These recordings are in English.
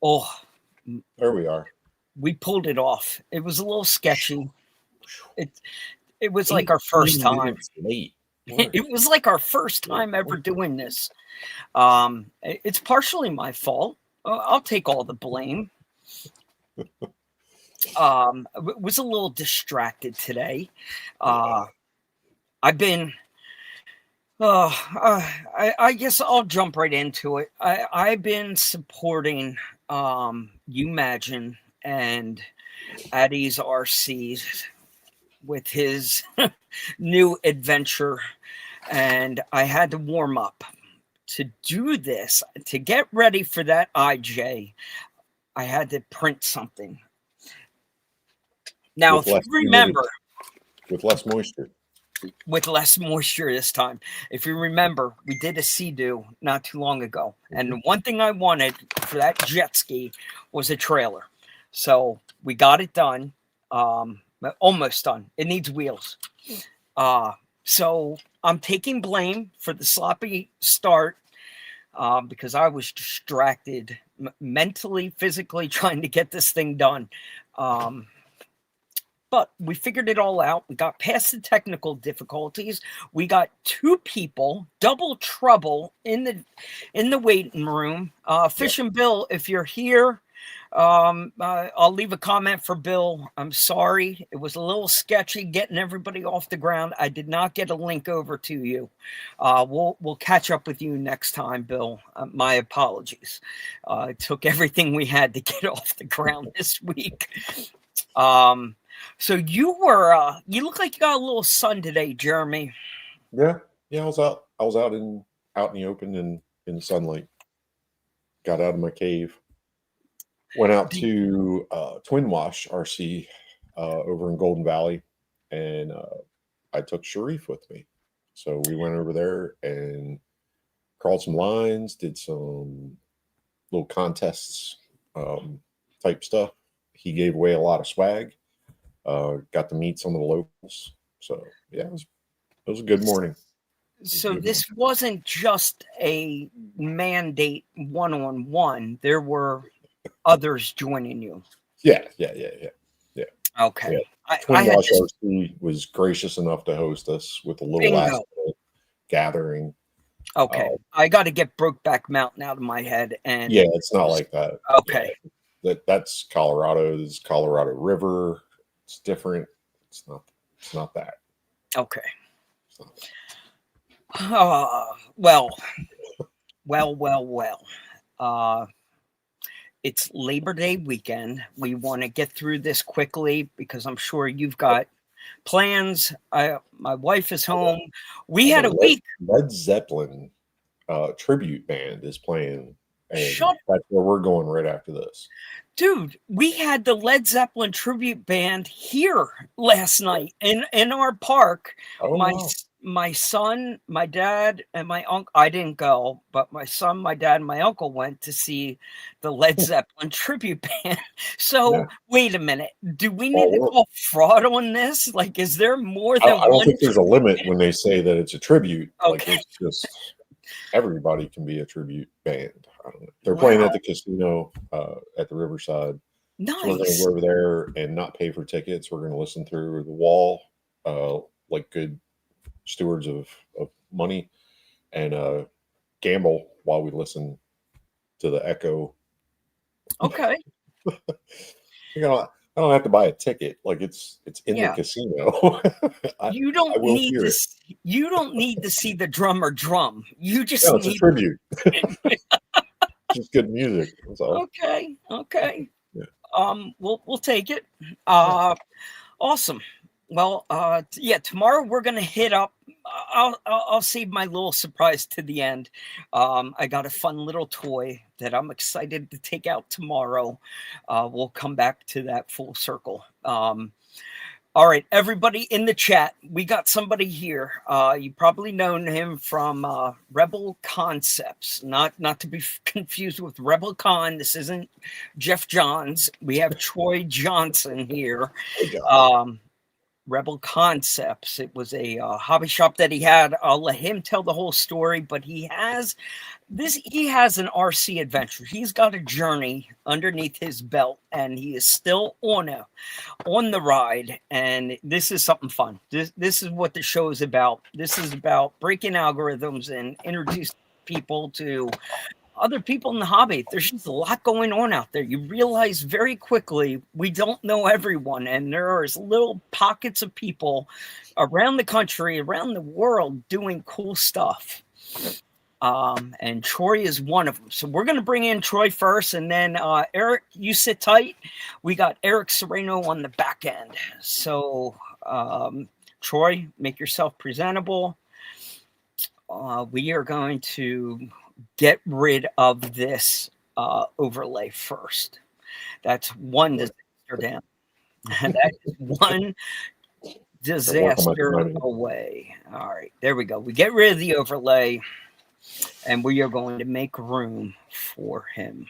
Oh, There we are. we pulled it off. It was a little sketchy. It was like our first time. Late. It was like our first time ever doing this. It's partially my fault. I'll take all the blame. Was a little distracted today. I've been. I guess I'll jump right into it. I've been supporting You Imagine and Eddie's RC with his new adventure, and I had to warm up to do this, to get ready for that IJ. I had to print something. Now, if you remember, with less moisture. With less moisture this time. If you remember, we did a Sea-Doo not too long ago. And the one thing I wanted for that jet ski was a trailer. So we got it done. Almost done. It needs wheels. So I'm taking blame for the sloppy start because I was distracted mentally, physically trying to get this thing done. But we figured it all out. We got past the technical difficulties. We got two people, double trouble in the waiting room. Fish and Bill, if you're here, I'll leave a comment for Bill. I'm sorry. It was a little sketchy getting everybody off the ground. I did not get a link over to you. We'll catch up with you next time, Bill. My apologies. It took everything we had to get off the ground this week. So you look like you got a little sun today, Jeremy. Yeah. I was out in the open and in the sunlight. Got out of my cave. Went out to Twin Wash RC over in Golden Valley, and I took Sharif with me. So we went over there and crawled some lines, did some little contests type stuff. He gave away a lot of swag. Got to meet some of the locals. So yeah, it was a good morning. So this wasn't just a mandate one-on-one. There were others joining you. Yeah. Okay. Yeah. Twin Wash RC was gracious enough to host us with a little last gathering. Okay. I got to get Brokeback Mountain out of my head. And yeah, it's not like that. Okay. Yeah, that's Colorado. This is Colorado River. It's different. It's not that. Okay. Well. It's Labor Day weekend. We want to get through this quickly because I'm sure you've got plans. My wife is home. We had a week. Led Zeppelin tribute band is playing. And that's where we're going right after this. Dude, we had the Led Zeppelin tribute band here last night in our park. My son, my dad, and my uncle, I didn't go, but my son, my dad, and my uncle went to see the Led Zeppelin tribute band. So wait a minute. Do we need to call fraud on this? Like, is there more than I don't think there's a limit when they say that it's a tribute. Okay. Like, it's just everybody can be a tribute band. I don't know. They're playing at the casino at the Riverside. Nice. So we're going to go over there and not pay for tickets. We're going to listen through the wall like good stewards of money and gamble while we listen to the echo. Okay. I don't have to buy a ticket. Like it's in the casino. You don't need to see the drummer drum. You just it's a tribute. Just good music. That's all. Okay. Yeah. We'll take it. Awesome. Well, tomorrow we're gonna hit up. I'll save my little surprise to the end. I got a fun little toy that I'm excited to take out tomorrow. We'll come back to that full circle. All right, everybody in the chat, we got somebody here. You probably known him from Rebel Concepts, not to be confused with Rebel Con. This isn't Jeff Johns. We have Troy Johnson here. Rebel Concepts. It was a hobby shop that he had. I'll let him tell the whole story, but he has an RC adventure. He's got a journey underneath his belt, and he is still on the ride. And this is something fun. This is what the show is about. This is about breaking algorithms and introducing people to other people in the hobby. There's just a lot going on out there. You realize very quickly we don't know everyone, and there are little pockets of people around the country, around the world, doing cool stuff. And Troy is one of them. So we're going to bring in Troy first, and then Eric, you sit tight. We got Erick Sarceno on the back end. So Troy, make yourself presentable. We are going to get rid of this overlay first. That's one disaster down. And that is one disaster away. All right, there we go. We get rid of the overlay, and we are going to make room for him.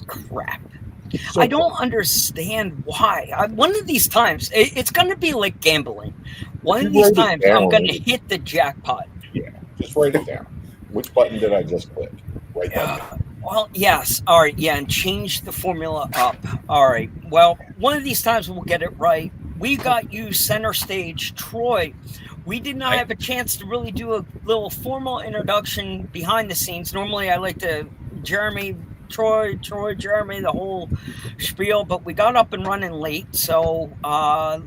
Crap. I don't understand why. One of these times, it's going to be like gambling. One of these times, I'm going to hit the jackpot. Yeah, just write it down. Which button did I just click? Write that down. Well, yes. All right. Yeah, and change the formula up. All right. Well, one of these times we'll get it right. We got you center stage, Troy. We did not have a chance to really do a little formal introduction behind the scenes. Normally, I like to Jeremy, Troy, Jeremy, the whole spiel, but we got up and running late, so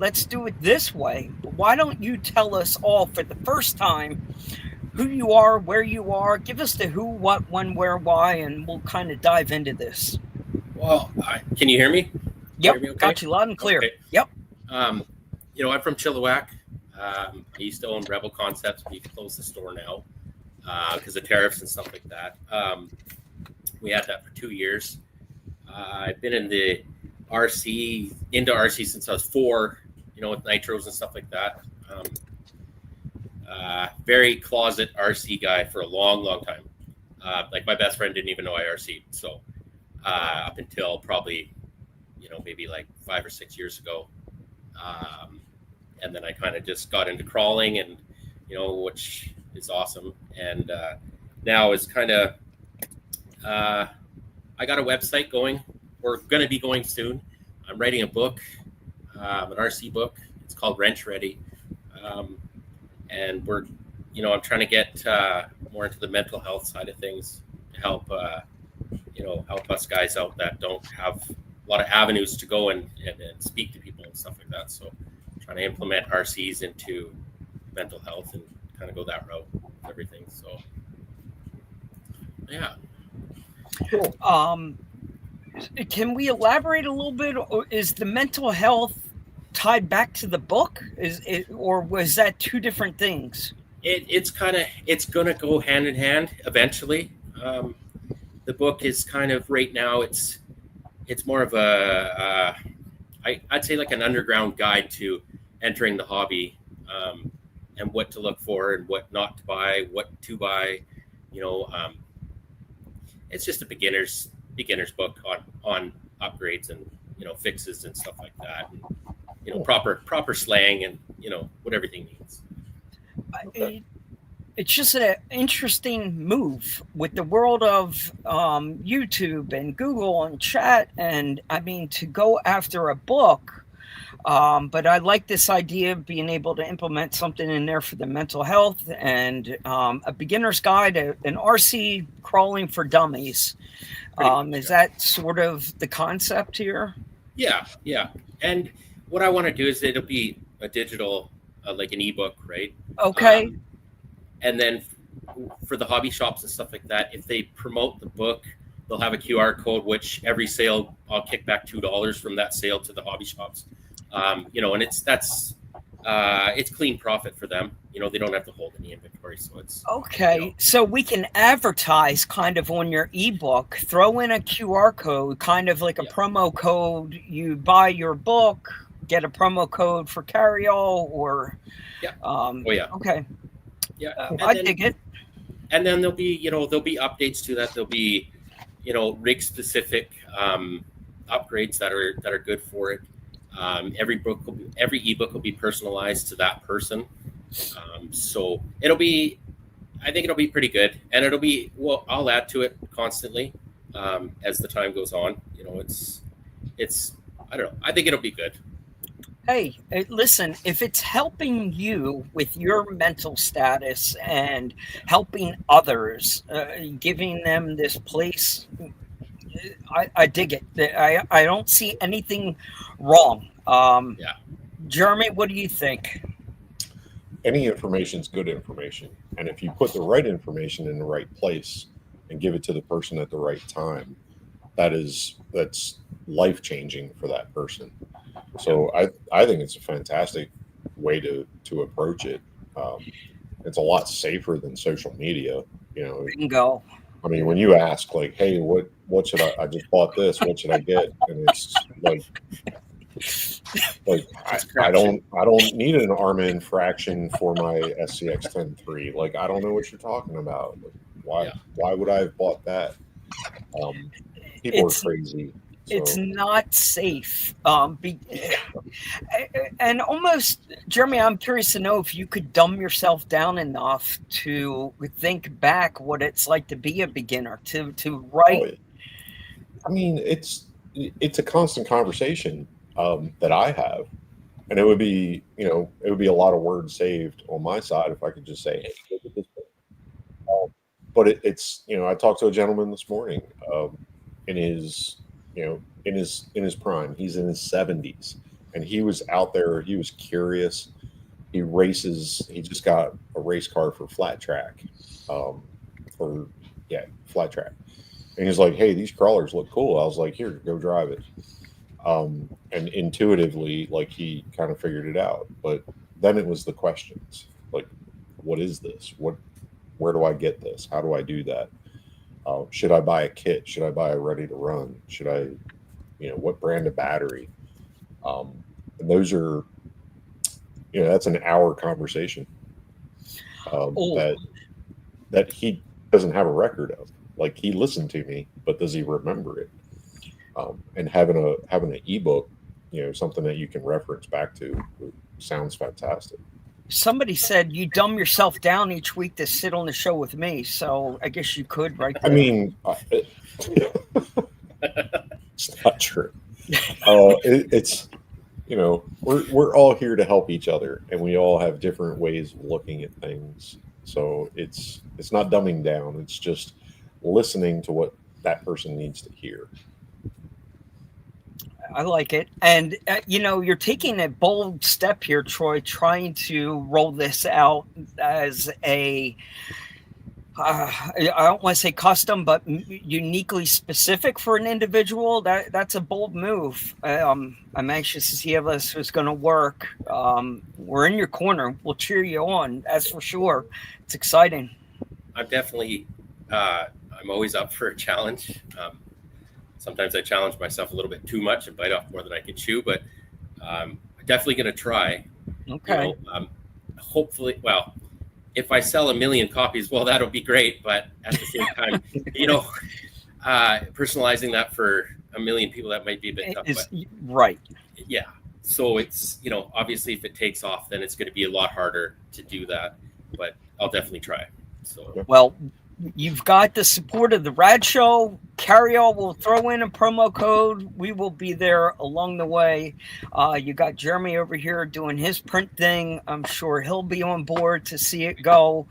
let's do it this way. Why don't you tell us all for the first time who you are, where you are, give us the who, what, when, where, why, and we'll kind of dive into this. Well, can you hear me? Yep, hear me okay? Got you loud and clear. Okay. Yep. I'm from Chilliwack. I used to own Rebel Concepts. We've closed the store now because of tariffs and stuff like that. We had that for 2 years. I've been into RC since I was 4, with nitros and stuff like that. Very closet RC guy for a long, long time. Like my best friend didn't even know I RC'd. So up until probably, maybe like 5 or 6 years ago. And then I kind of just got into crawling and, which is awesome. And now it's kind of, I got a website going. We're going to be going soon. I'm writing a book, an RC book. It's called Wrench Ready. And we're, I'm trying to get more into the mental health side of things to help, help us guys out that don't have a lot of avenues to go and speak to people and stuff like that. So I'm trying to implement RCs into mental health and kind of go that route with everything. So, yeah. Cool. Can we elaborate a little bit? Is the mental health tied back to the book? Or was that two different things? It's going to go hand in hand eventually. The book is kind of right now. It's more of I'd say like an underground guide to entering the hobby, and what to look for and what not to buy, what to buy. It's just a beginner's book on upgrades and fixes and stuff like that. And, proper slang and what everything means. It's just an interesting move with the world of YouTube and Google and chat, and to go after a book. But I like this idea of being able to implement something in there for the mental health and a beginner's guide, an RC crawling for dummies. Is that sort of the concept here? Yeah. And what I want to do is it'll be a digital, like an ebook, right? Okay. And then for the hobby shops and stuff like that, if they promote the book, they'll have a QR code, which every sale I'll kick back $2 from that sale to the hobby shops. And it's clean profit for them. They don't have to hold any inventory, so it's okay. So we can advertise kind of on your ebook, throw in a QR code, kind of like a promo code. You buy your book, get a promo code for Carryall, or okay. Yeah, I dig it. and then there'll be updates to that. There'll be rig specific upgrades that are good for it. Every ebook will be personalized to that person. So I think it'll be pretty good, and I'll add to it constantly as the time goes on. It's I don't know. I think it'll be good. Hey, listen, if it's helping you with your mental status and helping others, giving them this place, I dig it. I don't see anything wrong. Yeah. Jeremy, what do you think? Any information is good information. And if you put the right information in the right place and give it to the person at the right time, that's life-changing for that person. So I think it's a fantastic way to approach it. It's a lot safer than social media. Bingo. I mean, when you ask like, hey, what should I just bought this, what should I get? And it's like I don't need an ARMA infraction for my SCX 10.3. Like, I don't know what you're talking about. Like, why would I have bought that? People are crazy. So. It's not safe. And almost, Jeremy, I'm curious to know if you could dumb yourself down enough to think back what it's like to be a beginner, to write. I mean, it's a constant conversation that I have, and it would be a lot of words saved on my side if I could just say, hey, look at this book. But it's I talked to a gentleman this morning in his prime. He's in his 70s, and he was out there. He was curious. He races. He just got a race car for flat track, flat track. And he's like, "Hey, these crawlers look cool." I was like, "Here, go drive it." And intuitively, like, he kind of figured it out. But then it was the questions, like, "What is this? Where do I get this? How do I do that? Should I buy a kit? Should I buy a ready to run? Should I, what brand of battery?" And those are, that's an hour conversation that he doesn't have a record of. Like, he listened to me, but does he remember it? And having an ebook, something that you can reference back to, sounds fantastic. Somebody said you dumb yourself down each week to sit on the show with me, so I guess you could, right there. I mean, it's not true. It's we're all here to help each other, and we all have different ways of looking at things. So it's not dumbing down. It's just listening to what that person needs to hear. I like it. And, you're taking a bold step here, Troy, trying to roll this out as I don't want to say custom, but uniquely specific for an individual. That's a bold move. I'm anxious to see how this is going to work. We're in your corner. We'll cheer you on. That's for sure. It's exciting. I'm definitely, I'm always up for a challenge. Sometimes I challenge myself a little bit too much and bite off more than I can chew, but I'm definitely going to try. Okay. Hopefully, well, if I sell 1 million copies, well, that'll be great. But at the same time, personalizing that for 1 million people, that might be a bit tough. Right. Yeah. So it's, obviously if it takes off, then it's going to be a lot harder to do that, but I'll definitely try. So, well, you've got the support of the RAD Show. Carryall will throw in a promo code. We will be there along the way. You got Jeremy over here doing his print thing. I'm sure he'll be on board to see it go.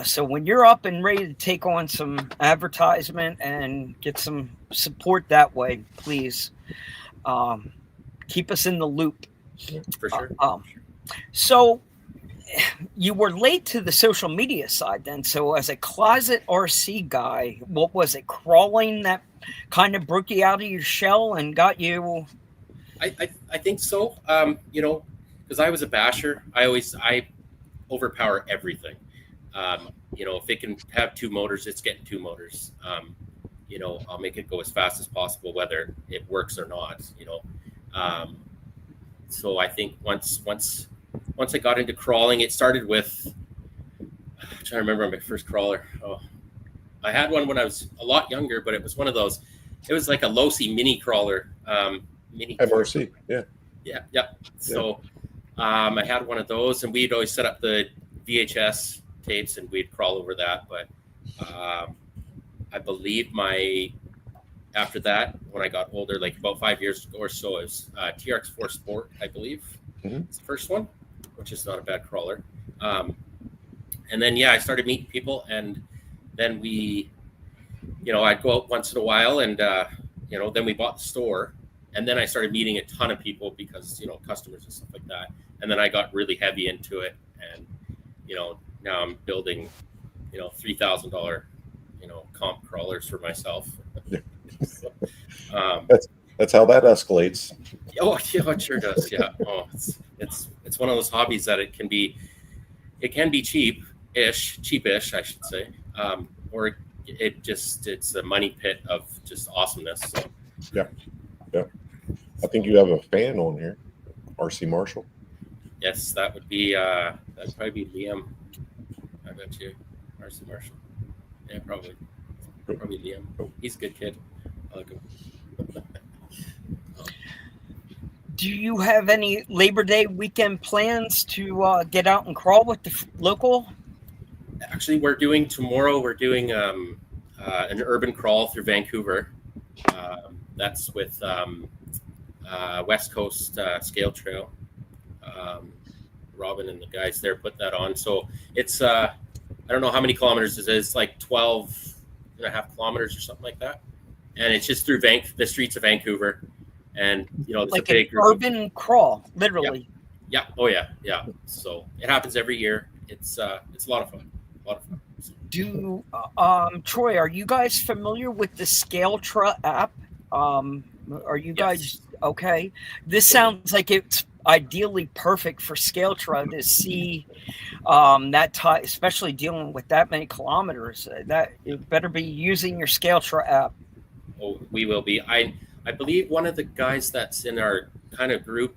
So when you're up and ready to take on some advertisement and get some support that way, please keep us in the loop. For sure. So you were late to the social media side then. So as a closet RC guy, what was it, crawling that kind of broke you out of your shell and got you? I think so. Because I was a basher. I overpower everything. If it can have 2 motors, it's getting 2 motors. I'll make it go as fast as possible, whether it works or not, So I think once I got into crawling, it started with trying to remember my first crawler. Oh, I had one when I was a lot younger, but it was one of those. It was like a Losi mini crawler. Mini RC, yeah. Yeah. So I had one of those, and we'd always set up the VHS tapes, and we'd crawl over that. But I believe after that, when I got older, like about 5 years ago or so, it was TRX4 Sport, I believe. It's the first one, which is not a bad crawler. And then, I started meeting people, and then I'd go out once in a while, and, then we bought the store, and then I started meeting a ton of people because, customers and stuff like that. And then I got really heavy into it, and, now I'm building, $3,000, comp crawlers for myself. So, that's how that escalates. Oh, yeah, it sure does. Yeah. Oh, it's one of those hobbies that it can be cheapish, I should say. Or it's a money pit of just awesomeness. So. Yeah. I think you have a fan on here, RC Marshall. Yes, that'd probably be Liam. I bet you, RC Marshall. Yeah, probably Liam. He's a good kid. I like him. Do you have any Labor Day weekend plans to get out and crawl with the local? Actually, we're doing an urban crawl through Vancouver. That's with West Coast Scale Trail. Robin and the guys there put that on. So it's, I don't know how many kilometers it is, like 12 and a half kilometers or something like that. And it's just through the streets of Vancouver. And, it's like a big an urban crawl, literally. Yeah. Oh, yeah. So it happens every year. It's a lot of fun. Troy, are you guys familiar with the Scaletra app? Are you guys okay? This sounds like it's ideally perfect for Scaletra to see that type, especially dealing with that many kilometers. That you better be using your Scaletra app. Oh, we will be. I believe one of the guys that's in our kind of group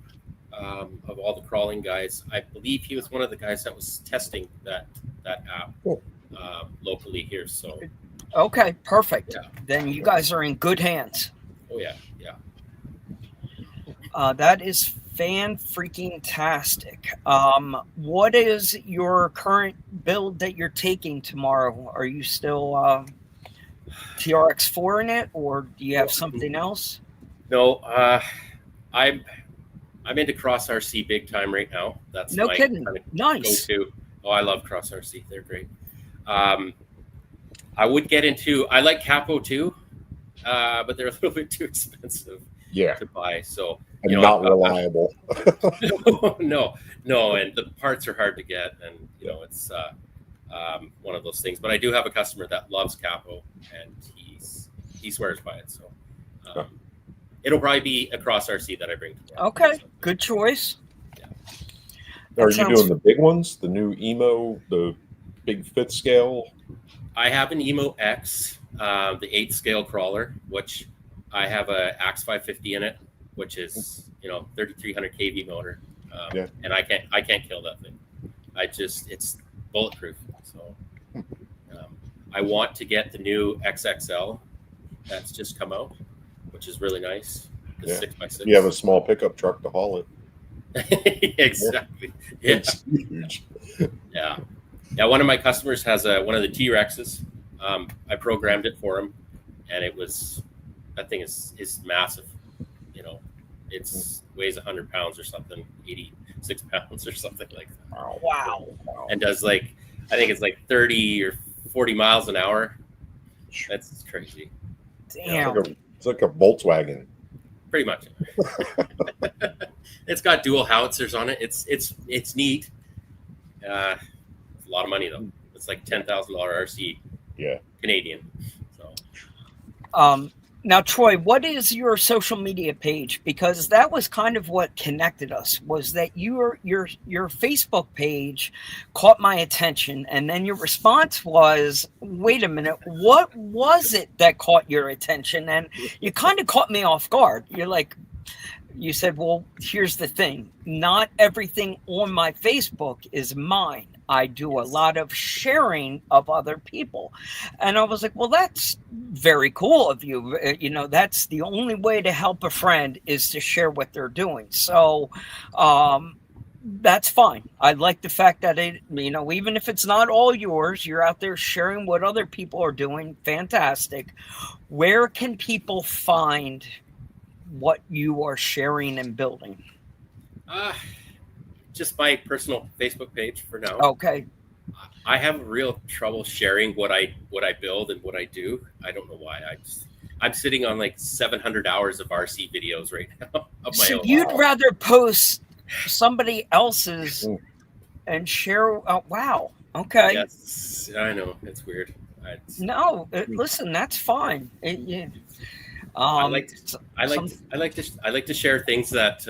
of all the crawling guys, I believe he was one of the guys that was testing that app locally here. So okay, perfect. Yeah. Then you guys are in good hands. Oh yeah. That is fan-freaking-tastic. What is your current build that you're taking tomorrow? Are you still TRX4 in it, or do you have something else? No, I'm into Cross RC big time right now. That's no kidding. Kind of nice. Go-to. Oh, I love Cross RC. They're great. I would get into. I like Capo too, but they're a little bit too expensive. To buy. So not reliable. No, and the parts are hard to get, and it's one of those things. But I do have a customer that loves Capo, and he swears by it. So it'll probably be a Cross RC that I bring. Okay, so, good choice. Yeah. Are you doing the big ones? The new Emo, the big 5th scale? I have an Emo X, the 8th scale crawler, which I have a Axe 550 in it, which is 3,300 kV motor, and I can't kill that thing. It's bulletproof. So I want to get the new XXL that's just come out, which is really nice. The 6x6. You have a small pickup truck to haul it. Exactly. Yeah. It's huge. Yeah. One of my customers has one of the T-Rexes. I programmed it for him, and that thing is massive. It's weighs 100 pounds or something, 86 pounds or something like that. Oh, wow. And does I think it's 30 or 40 miles an hour. That's crazy. Damn. It's like a Volkswagen. Pretty much. It's got dual howitzers on it. It's neat. It's a lot of money though. It's like $10,000 RC. Yeah. Canadian. So. Now, Troy, what is your social media page? Because that was kind of what connected us, was that your Facebook page caught my attention, and then your response was, wait a minute, what was it that caught your attention? And you kind of caught me off guard. You said, well, here's the thing. Not everything on my Facebook is mine. I do a lot of sharing of other people. And I was like, well, that's very cool of you. You know, that's the only way to help a friend is to share what they're doing. So, that's fine. I like the fact that it, you know, even if it's not all yours, you're out there sharing what other people are doing. Fantastic. Where can people find what you are sharing and building? Just my personal Facebook page for now. Okay. I have real trouble sharing what I build and what I do. I don't know why. I'm sitting on like 700 hours of RC videos right now of my So own. you'd rather post somebody else's and share? Wow. Okay. Yes, I know it's weird. No, listen, that's fine. I like to share things that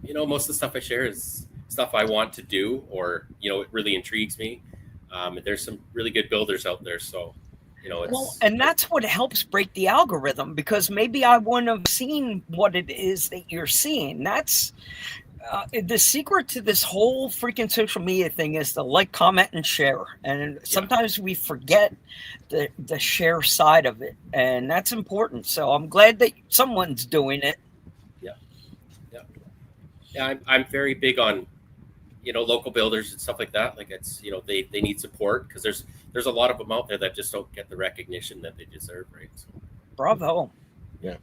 you know, most of the stuff I share is stuff I want to do, or you know, it really intrigues me. There's some really good builders out there, so you know, it's well, and that's what helps break the algorithm, because maybe I wouldn't have seen what it is that you're seeing. That's the secret to this whole freaking social media thing is to like, comment, and share. And sometimes we forget the share side of it, and that's important. So I'm glad that someone's doing it. Yeah, I'm very big on, you know, local builders and stuff like that. Like, it's, you know, they need support, because there's a lot of them out there that just don't get the recognition that they deserve, right? So, bravo. Yeah.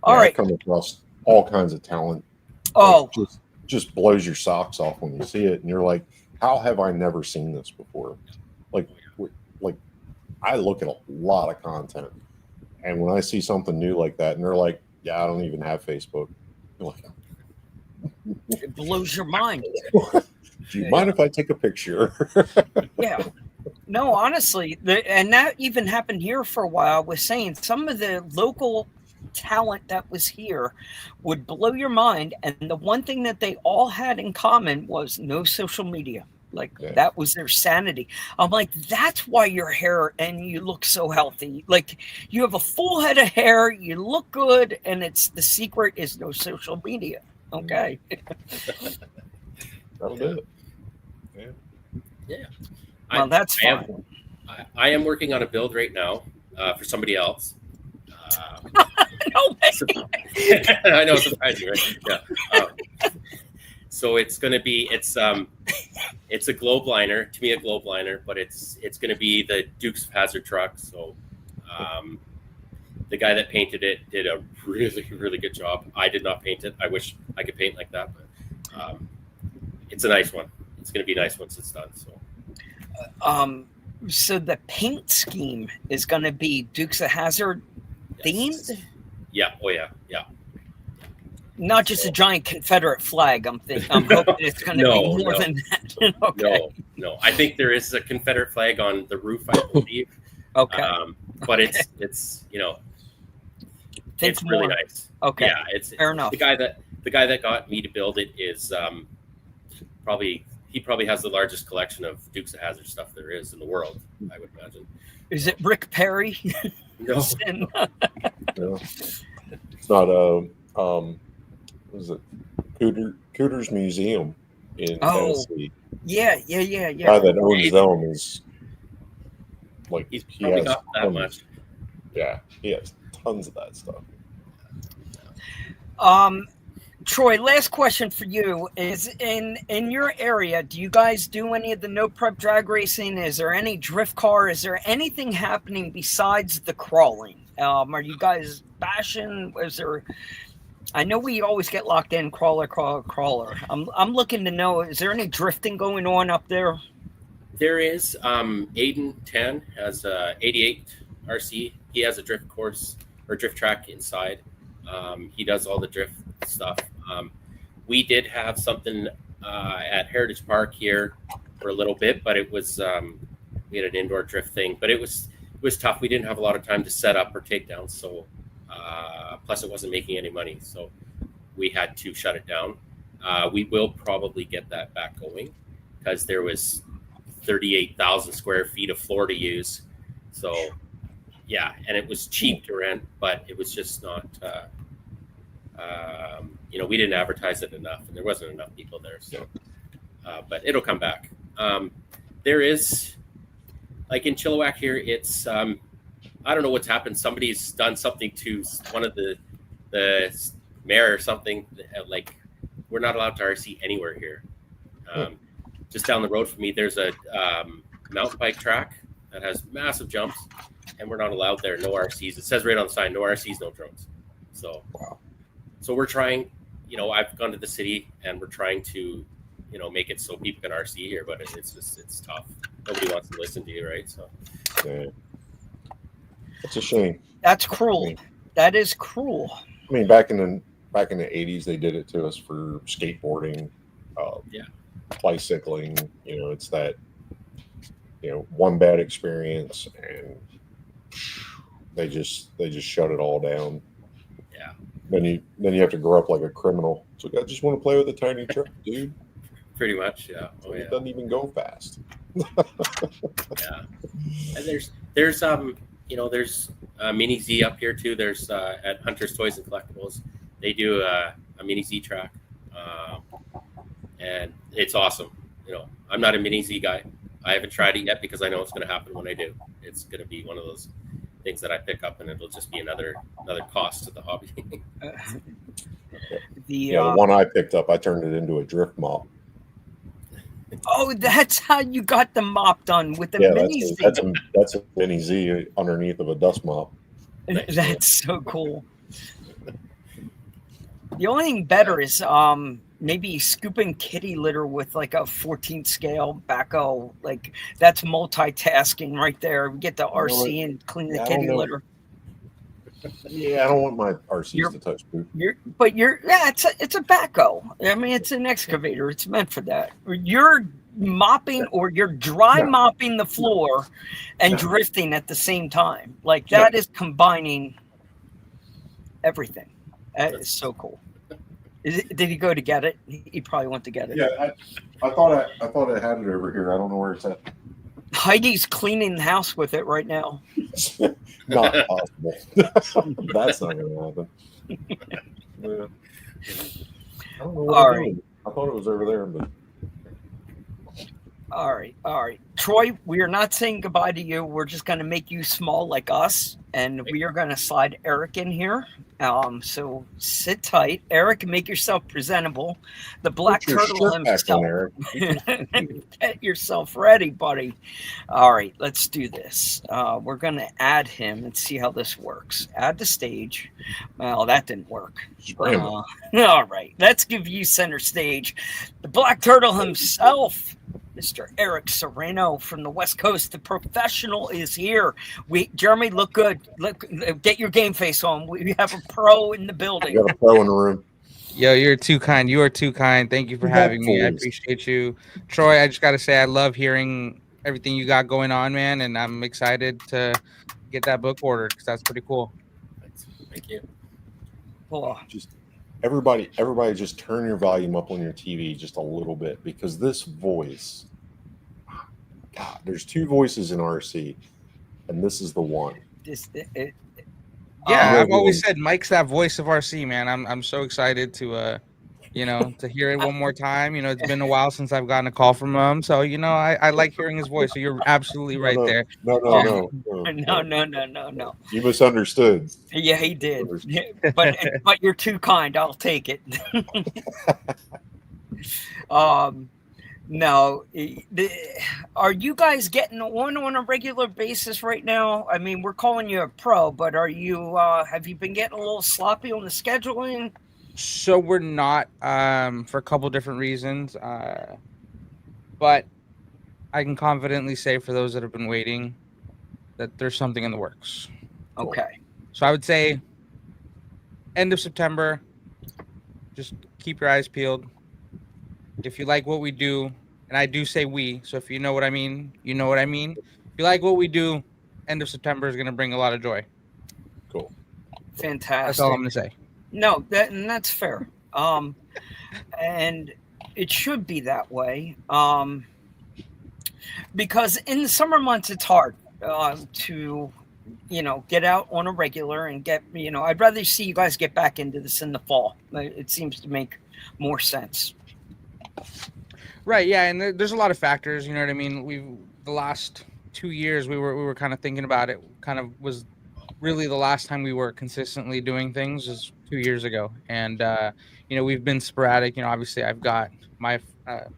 All right. I come across all kinds of talent. Oh, like, just blows your socks off when you see it, and you're like, how have I never seen this before? Like I look at a lot of content, and when I see something new like that, and they're like, yeah, I don't even have Facebook. You're like, it blows your mind. do you mind if I take a picture? Yeah. No, honestly, and that even happened here for a while. I was saying some of the local talent that was here would blow your mind, and the one thing that they all had in common was no social media. Like, that was their sanity. I'm like, that's why your hair and you look so healthy. Like, you have a full head of hair, you look good, and it's the secret is no social media. Okay. That'll do it. Yeah. Well, that's fun. I am working on a build right now for somebody else. No way. I know, surprising, right? Yeah. So it's going to be it's a globe liner, to me a globe liner, but it's going to be the Dukes of Hazzard truck. So the guy that painted it did a really, really good job. I did not paint it. I wish I could paint like that, but it's a nice one. It's going to be nice once it's done. So the paint scheme is going to be Dukes of Hazzard themed? Yeah. Oh yeah. Yeah. Not just a giant Confederate flag. I'm hoping it's going to be more than that. Okay. No. I think there is a Confederate flag on the roof, I believe. Okay. But it's you know, Think it's really more. nice. Okay. Yeah. It's fair enough. The guy that got me to build it is he probably has the largest collection of Dukes of Hazzard stuff there is in the world, I would imagine. Is it Rick Perry? No. No. It's not what is it? Cooter's Museum in Tennessee. Yeah. The guy that owns them is like he's probably got that much. Yeah, he has tons of that stuff. Troy, last question for you is in your area, do you guys do any of the no prep drag racing? Is there any drift car? Is there anything happening besides the crawling? Are you guys bashing? Is there, I know we always get locked in crawler. I'm looking to know, is there any drifting going on up there? There is. Aiden 10 has a 88 RC. He has a drift course or drift track inside. He does all the drift stuff. We did have something at Heritage Park here for a little bit, but it was we had an indoor drift thing, but it was tough. We didn't have a lot of time to set up or take down, so plus it wasn't making any money, so we had to shut it down. We will probably get that back going because there was 38,000 square feet of floor to use, so yeah, and it was cheap to rent, but it was just not we didn't advertise it enough, and there wasn't enough people there, so but it'll come back. There is, like in Chilliwack here, it's I don't know what's happened. Somebody's done something to one of the mayor or something. Like, we're not allowed to RC anywhere here. Just down the road from me, there's a mountain bike track that has massive jumps, and we're not allowed there. No RCs. It says right on the sign, no RCs, no drones. So, so we're trying. You know, I've gone to the city, and we're trying to, you know, make it so people can RC here, but it's tough. Nobody wants to listen to you, right? So, yeah. It's a shame. That's cruel. That is cruel. I mean, back in the 80s, they did it to us for skateboarding, bicycling. You know, it's that, you know, one bad experience, and they just shut it all down. Yeah. Then you have to grow up like a criminal. So I just want to play with a tiny truck, dude. Pretty much, yeah. So it doesn't even go fast. Yeah. And there's you know, there's Mini Z up here too. There's at Hunter's Toys and Collectibles, they do a Mini Z track, and it's awesome. You know, I'm not a Mini Z guy. I haven't tried it yet because I know it's going to happen when I do. It's going to be one of those things that I pick up, and it'll just be another cost to the hobby. The one I picked up, I turned it into a drift mop. Oh, that's how you got the mop done with the Mini Z. That's a Mini Z underneath of a dust mop. That's so cool. The only thing better is maybe scooping kitty litter with like a 14th scale backhoe. Like, that's multitasking right there. We get the RC and clean the kitty litter. Yeah, I don't want my RCs to touch poop. It's a backhoe. I mean, it's an excavator. It's meant for that. You're mopping or you're dry mopping the floor and drifting at the same time. Like, that is combining everything. That is so cool. Did he go to get it? He probably went to get it. Yeah, I thought I had it over here. I don't know where it's at. Heidi's cleaning the house with it right now. Not possible. That's not going to happen. Yeah. I don't know what I'm doing. I thought it was over there, but. All right. Troy, we are not saying goodbye to you. We're just going to make you small like us, and we are going to slide Erick in here. So sit tight. Erick, make yourself presentable. The Black Turtle himself. Get yourself ready, buddy. All right, let's do this. We're going to add him and see how this works. Add the stage. Well, that didn't work. All right, let's give you center stage. The Black Turtle himself, Mr. Erick Sarceno from the West Coast, the professional, is here. Jeremy, look good. Get your game face on. We have a pro in the building. We got a pro in the room. Yo, you're too kind. You are too kind. Thank you for having me. I appreciate you. Troy, I just got to say, I love hearing everything you got going on, man, and I'm excited to get that book ordered because that's pretty cool. Thank you. Just everybody just turn your volume up on your TV just a little bit, because this voice, God, there's two voices in RC, and this is the one. I've always said Mike's that voice of RC, man. I'm so excited to to hear it one more time. You know, it's been a while since I've gotten a call from him, so I like hearing his voice. So you're absolutely right there. No. You misunderstood. Yeah, he did. But you're too kind. I'll take it. No, are you guys getting on a regular basis right now? I mean, we're calling you a pro, but are you? Have you been getting a little sloppy on the scheduling? So we're not, for a couple different reasons, but I can confidently say for those that have been waiting that there's something in the works. Okay. So I would say end of September, just keep your eyes peeled. If you like what we do, and I do say we, so if you know what I mean, you know what I mean. If you like what we do, end of September is going to bring a lot of joy. Cool. Fantastic. That's all I'm going to say. No, that's fair. And it should be that way. Because in the summer months, it's hard to, get out on a regular and get, I'd rather see you guys get back into this in the fall. It seems to make more sense. Right. Yeah. And there's a lot of factors. You know what I mean? The last 2 years we were kind of thinking about it. Kind of was really the last time we were consistently doing things is 2 years ago, and we've been sporadic. Obviously I've got my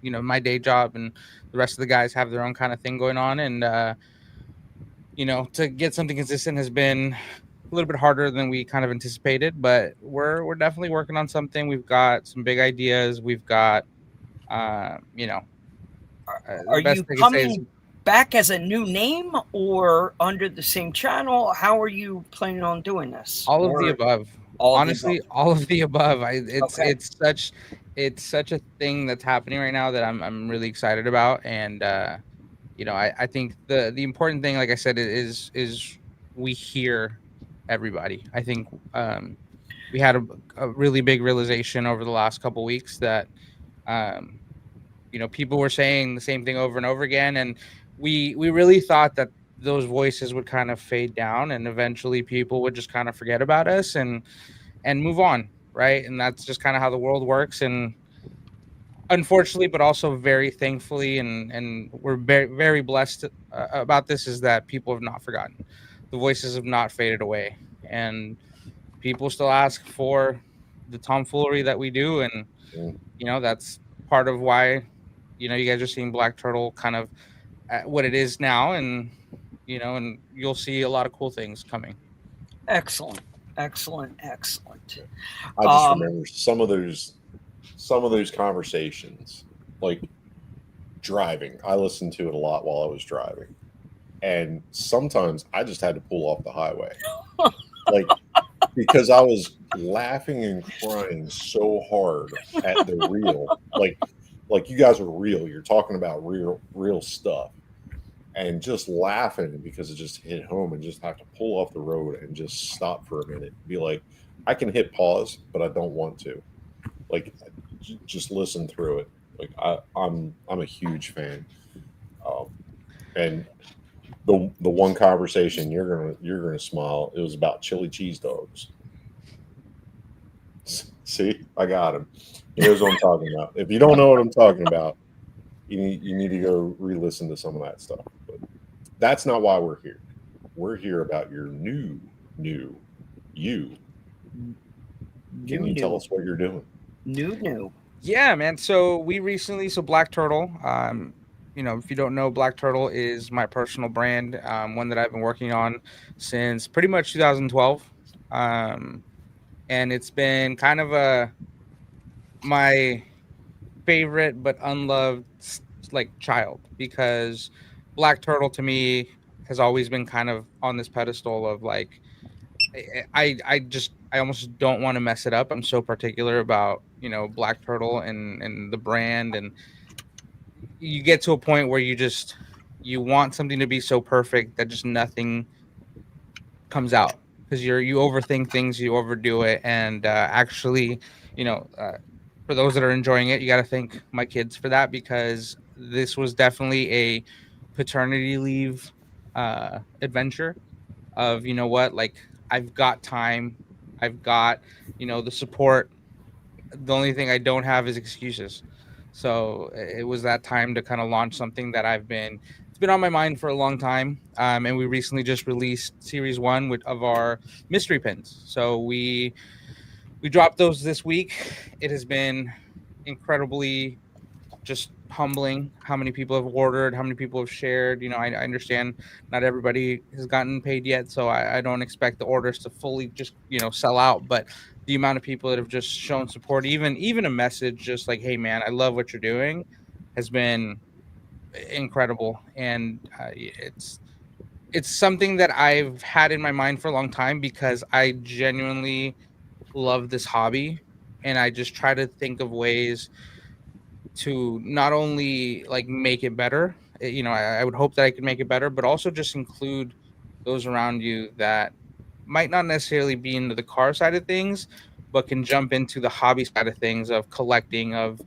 my day job, and the rest of the guys have their own kind of thing going on, and to get something consistent has been a little bit harder than we kind of anticipated, but we're definitely working on something. We've got some big ideas. We've got Are the best you I can say is coming back as a new name or under the same channel? How are you planning on doing this? all of Or the above. all of the Honestly, above? all of the above. Okay. It's such a thing that's happening right now that I'm really excited about, and I think the important thing, like I said, is we hear everybody. I think we had a really big realization over the last couple weeks that people were saying the same thing over and over again, and we really thought that those voices would kind of fade down, and eventually people would just kind of forget about us and move on, right? And that's just kind of how the world works, and unfortunately, but also very thankfully, and we're very, very blessed about this, is that people have not forgotten. The voices have not faded away, and people still ask for the tomfoolery that we do, and that's part of why you guys are seeing Black Turtle kind of at what it is now, and and you'll see a lot of cool things coming. Excellent. I just remember some of those conversations, like driving. I listened to it a lot while I was driving, and sometimes I just had to pull off the highway, like because I was laughing and crying so hard at the real, like you guys are real. You're talking about real stuff, and just laughing because it just hit home, and just have to pull off the road and just stop for a minute, be like, I can hit pause, but I don't want to. Like, just listen through it. Like I'm a huge fan, and the one conversation you're gonna smile. It was about chili cheese dogs. See, I got him. He knows what I'm talking about. If you don't know what I'm talking about, you need to go re-listen to some of that stuff. But that's not why we're here. We're here about your new you. Can you tell us what you're doing? New. Yeah, man. So Black Turtle, if you don't know, Black Turtle is my personal brand, one that I've been working on since pretty much 2012. And it's been kind of my favorite but unloved child, because Black Turtle to me has always been kind of on this pedestal of like, I almost don't want to mess it up. I'm so particular about Black Turtle and the brand, and you get to a point where you want something to be so perfect that just nothing comes out, because you overthink things, you overdo it, and actually, for those that are enjoying it, you got to thank my kids for that, because this was definitely a paternity leave adventure of, like, I've got time, I've got the support. The only thing I don't have is excuses. So it was that time to kind of launch something that it's been on my mind for a long time. And we recently just released Series 1 of our mystery pins. So we dropped those this week. It has been incredibly just humbling how many people have ordered, how many people have shared. I understand not everybody has gotten paid yet, so I don't expect the orders to fully just sell out, but the amount of people that have just shown support, even a message just like, hey man, I love what you're doing, has been incredible. And it's something that I've had in my mind for a long time, because I genuinely love this hobby, and I just try to think of ways to not only like make it better. I would hope that I could make it better, but also just include those around you that might not necessarily be into the car side of things, but can jump into the hobby side of things, of collecting, of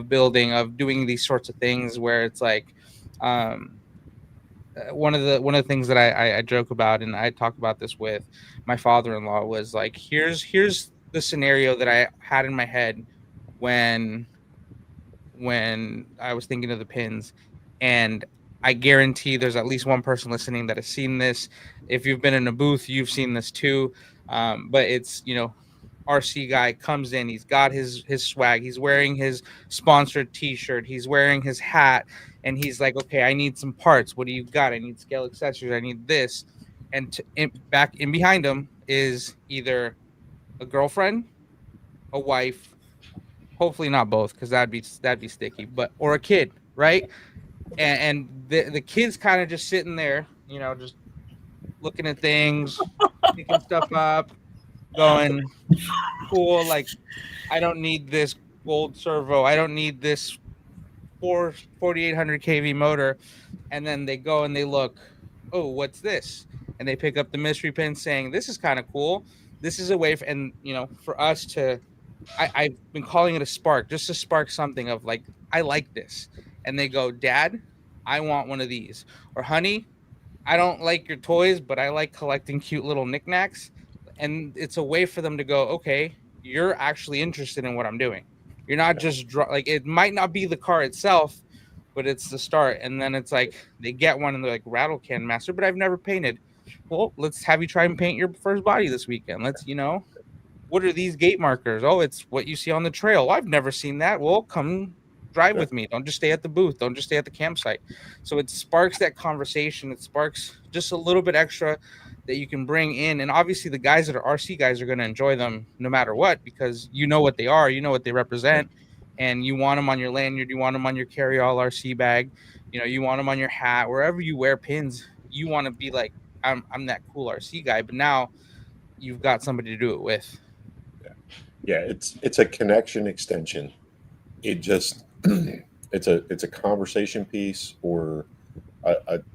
building, of doing these sorts of things, where it's like one of the things that I joke about, and I talk about this with my father-in-law, was like, here's the scenario that I had in my head when when I was thinking of the pins, and I guarantee there's at least one person listening that has seen this. If you've been in a booth, you've seen this too. But it's, RC guy comes in, he's got his swag, he's wearing his sponsored t-shirt, he's wearing his hat, and he's like, okay, I need some parts. What do you got? I need scale accessories, I need this. And back in behind him is either a girlfriend, a wife, hopefully not both, because that'd be sticky, but or a kid, right? And the kid's kind of just sitting there, just looking at things, picking stuff up, going, cool, like, I don't need this gold servo, I don't need this 4800 kV motor. And then they go and they look, oh, what's this? And they pick up the mystery pin saying, this is kind of cool. This is a way for us to, I've been calling it a spark, just to spark something of like, I like this. And they go, Dad, I want one of these. Or honey, I don't like your toys, but I like collecting cute little knickknacks. And it's a way for them to go, okay, you're actually interested in what I'm doing. You're not just it might not be the car itself, but it's the start. And then it's like they get one and they're like, rattle can master, but I've never painted. Well, let's have you try and paint your first body this weekend. Let's, what are these gate markers? Oh, it's what you see on the trail. Well, I've never seen that. Well, come drive with me. Don't just stay at the booth. Don't just stay at the campsite. So it sparks that conversation. It sparks just a little bit extra that you can bring in. And obviously the guys that are RC guys are going to enjoy them no matter what, because you know what they are, you know what they represent, and you want them on your lanyard, you want them on your Carryall RC bag, you want them on your hat, wherever you wear pins, you want to be like, I'm that cool RC guy, but now you've got somebody to do it with. Yeah, it's a connection extension. It just it's a conversation piece, or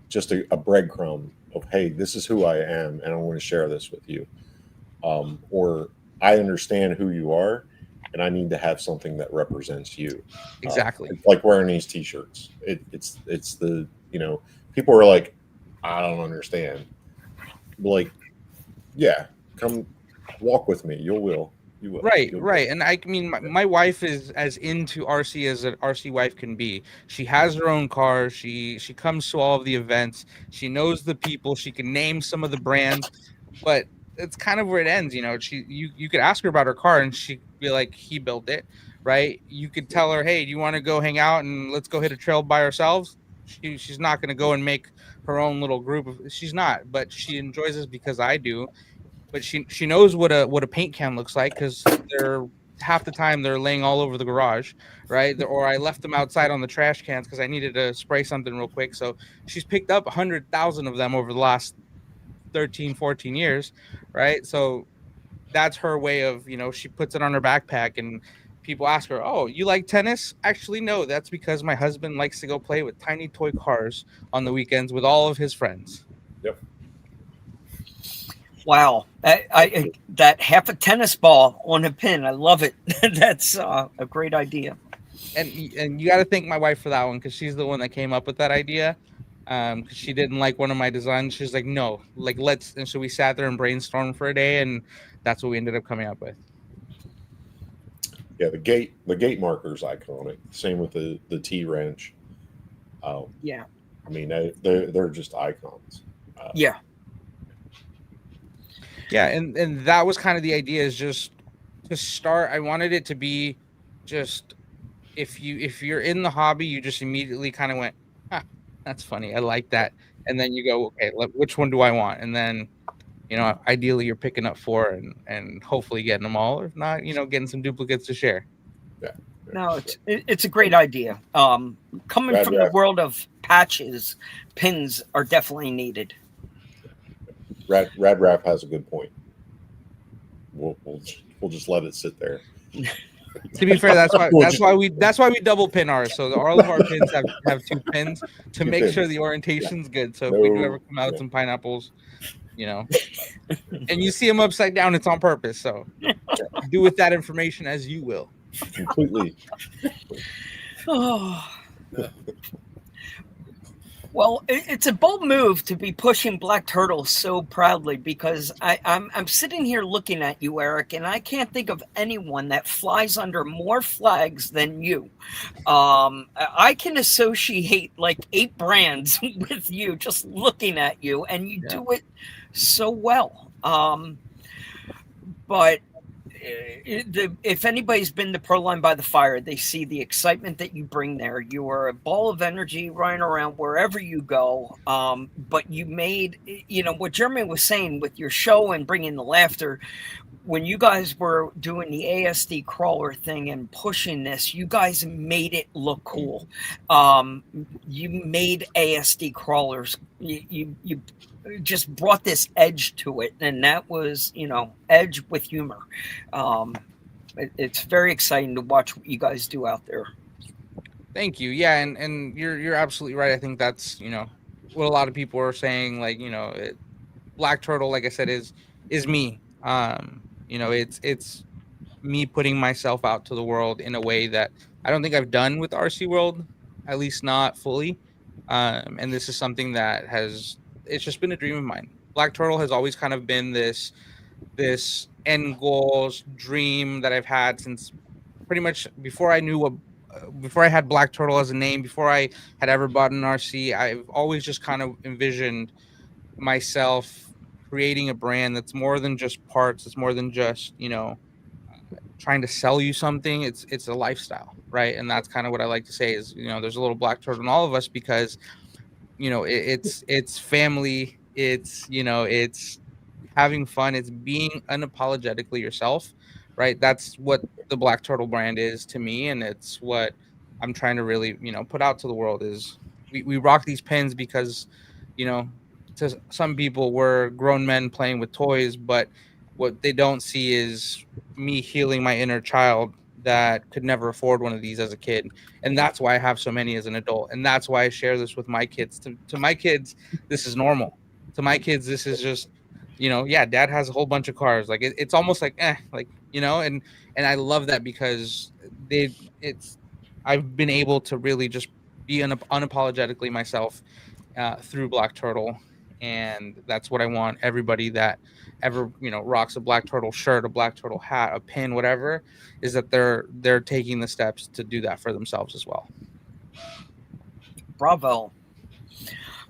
just a breadcrumb of, hey, this is who I am, and I want to share this with you. Or I understand who you are, and I need to have something that represents you. Exactly. Like wearing these T-shirts. It's the, people are like, I don't understand. Like, yeah, come walk with me. You will. Right. And I mean, my wife is as into RC as an RC wife can be. She has her own car. She comes to all of the events. She knows the people. She can name some of the brands, but it's kind of where it ends. You could ask her about her car and she'd be like, he built it, right? You could tell her, hey, do you want to go hang out and let's go hit a trail by ourselves? She's not going to go and make her own little group. She's not, but she enjoys this because I do. But she knows what a paint can looks like, because they're half the time they're laying all over the garage, right? Or I left them outside on the trash cans because I needed to spray something real quick. So she's picked up 100,000 of them over the last 13, 14 years, right? So that's her way of, she puts it on her backpack, and people ask her, oh, you like tennis? Actually, no, that's because my husband likes to go play with tiny toy cars on the weekends with all of his friends. Yep. Wow, that half a tennis ball on a pin, I love it. That's a great idea. And you got to thank my wife for that one, because she's the one that came up with that idea. Because she didn't like one of my designs. She's like, no, like let's. And so we sat there and brainstormed for a day, and that's what we ended up coming up with. Yeah, the gate marker is iconic. Same with the T wrench. Yeah, I mean they're just icons. Yeah. Yeah, and that was kind of the idea, is just to start. I wanted it to be just, if you're in the hobby, you just immediately kind of went, that's funny, I like that, and then you go, okay, which one do I want? And then, ideally you're picking up 4 and hopefully getting them all, or if not, getting some duplicates to share. Yeah. No, it's a great idea. Coming from the world of patches, pins are definitely needed. Rad Rap has a good point. We'll just let it sit there. To be fair, that's why we double pin ours. So all of our pins have 2 pins to make sure the orientation's good. So if we do ever come out with some pineapples, and you see them upside down, it's on purpose. So do with that information as you will. Completely. Oh. Well, it's a bold move to be pushing Black Turtle so proudly, because I'm sitting here looking at you, Eric, and I can't think of anyone that flies under more flags than you. I can associate like 8 brands with you just looking at you, and you do it so well. But if anybody's been to Proline by the Fire, they see the excitement that you bring there. You are a ball of energy running around wherever you go. But you made, what Jeremy was saying with your show and bringing the laughter. When you guys were doing the ASD crawler thing and pushing this, you guys made it look cool. You made ASD crawlers. You just brought this edge to it, and that was, edge with humor. It's very exciting to watch what you guys do out there. Thank you. Yeah, and you're absolutely right. I think that's what a lot of people are saying. Like Black Turtle, like I said, is me. It's me putting myself out to the world in a way that I don't think I've done with RC World, at least not fully. And this is something that it's just been a dream of mine. Black Turtle has always kind of been this end goals dream that I've had since pretty much before I had Black Turtle as a name, before I had ever bought an RC. I've always just kind of envisioned myself creating a brand that's more than just parts. It's more than just, trying to sell you something. It's a lifestyle, right? And that's kind of what I like to say is, there's a little Black Turtle in all of us, because it's family, it's having fun, it's being unapologetically yourself, right? That's what the Black Turtle brand is to me, and it's what I'm trying to really put out to the world. Is we rock these pins because to some people we're grown men playing with toys, but what they don't see is me healing my inner child that could never afford one of these as a kid. And that's why I have so many as an adult. And that's why I share this with my kids. To my kids, this is normal. To my kids, this is just, dad has a whole bunch of cars. Like it's almost like, and I love that because I've been able to really just be unapologetically myself through Black Turtle. And that's what I want everybody that ever rocks a Black Turtle shirt, a Black Turtle hat, a pin, whatever, is that they're taking the steps to do that for themselves as well. Bravo.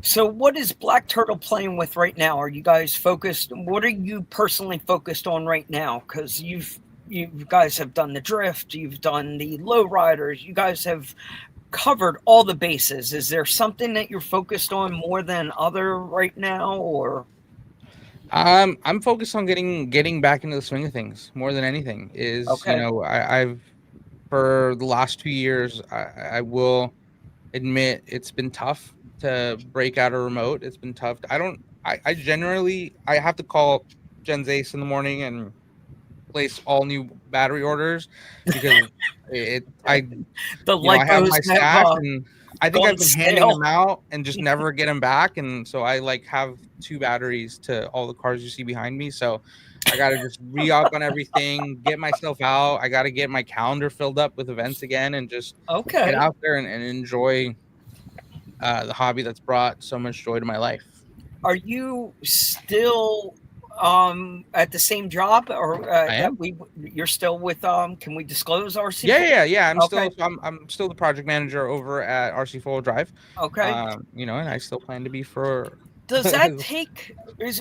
So what is Black Turtle playing with right now? Are you guys focused? What are you personally focused on right now? Because you guys have done the drift, you've done the low riders, you guys have covered all the bases. Is there something that you're focused on more than other right now, or? I'm focused on getting back into the swing of things more than anything. Is okay. I've for the last 2 years, I will admit it's been tough to break out a remote. It's been tough. I generally have to call Jen's Ace in the morning and place all new battery orders because I have my stash and I think I've been handing them out and just never get them back. And so I have 2 batteries to all the cars you see behind me. So I got to just re-up on everything, get myself out. I got to get my calendar filled up with events again and just get out there and enjoy the hobby that's brought so much joy to my life. Are you still at the same job, or you're still with can we disclose RC? Yeah. I'm still the project manager over at RC 4-wheel drive. Okay. And I still plan to be for. Does that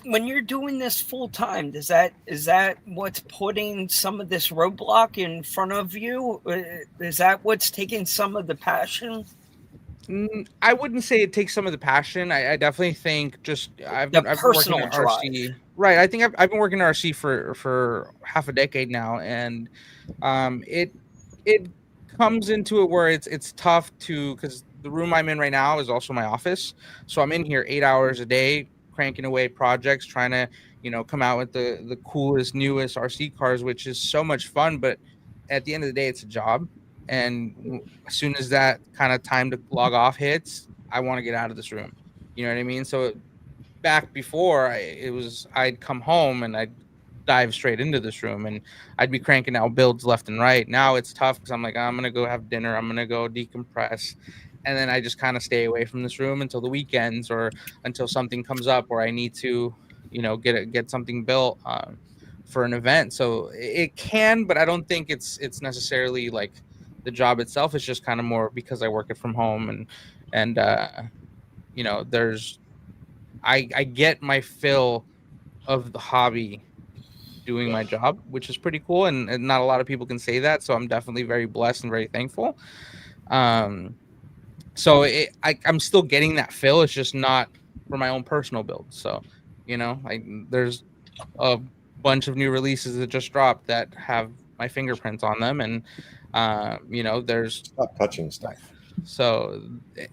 when you're doing this full time, is that what's putting some of this roadblock in front of you? Is that what's taking some of the passion? I wouldn't say it takes some of the passion. I definitely think I've been working at RC. Right. I think I've been working at RC for half a decade now, and it comes into it where it's tough because the room I'm in right now is also my office. So I'm in here 8 hours a day, cranking away projects, trying to come out with the coolest, newest RC cars, which is so much fun. But at the end of the day, it's a job. And as soon as that kind of time to log off hits, I want to get out of this room. You know what I mean? So back before, I'd come home and I'd dive straight into this room and I'd be cranking out builds left and right. Now it's tough because I'm like, I'm going to go have dinner. I'm going to go decompress. and then I just kind of stay away from this room until the weekends or until something comes up or I need to, get something built for an event. So it can, but I don't think it's necessarily like the job itself. It's just kind of more because I work it from home and I get my fill of the hobby doing my job, which is pretty cool, and not a lot of people can say that, so I'm definitely very blessed and very thankful. So I'm still getting that fill. It's just not for my own personal build. So there's a bunch of new releases that just dropped that have my fingerprints on them, and there's Stop touching stuff. So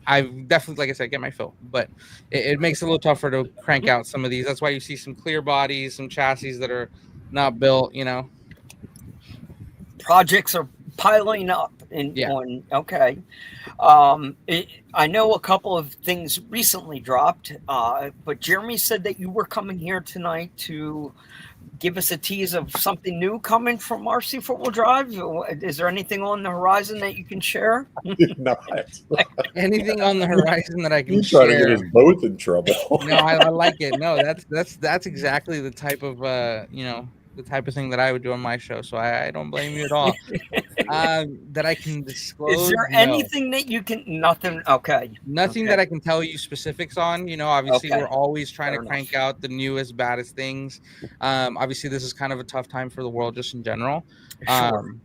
I've definitely, like I said, get my fill, but it makes it a little tougher to crank out some of these. That's why you see some clear bodies, some chassis that are not built, Projects are piling up okay. I know a couple of things recently dropped, but Jeremy said that you were coming here tonight to give us a tease of something new coming from RC Four-Wheel Drive. Is there anything on the horizon that you can share? No, Anything on the horizon that I can he's trying to share? get us both in trouble. No, I like it. No, that's exactly the type of the type of thing that I would do on my show. So I don't blame you at all. That I can disclose. Is there anything that you can? Nothing. Okay. Nothing that I can tell you specifics on. Obviously we're always trying to crank out the newest, baddest things. Obviously this is kind of a tough time for the world just in general.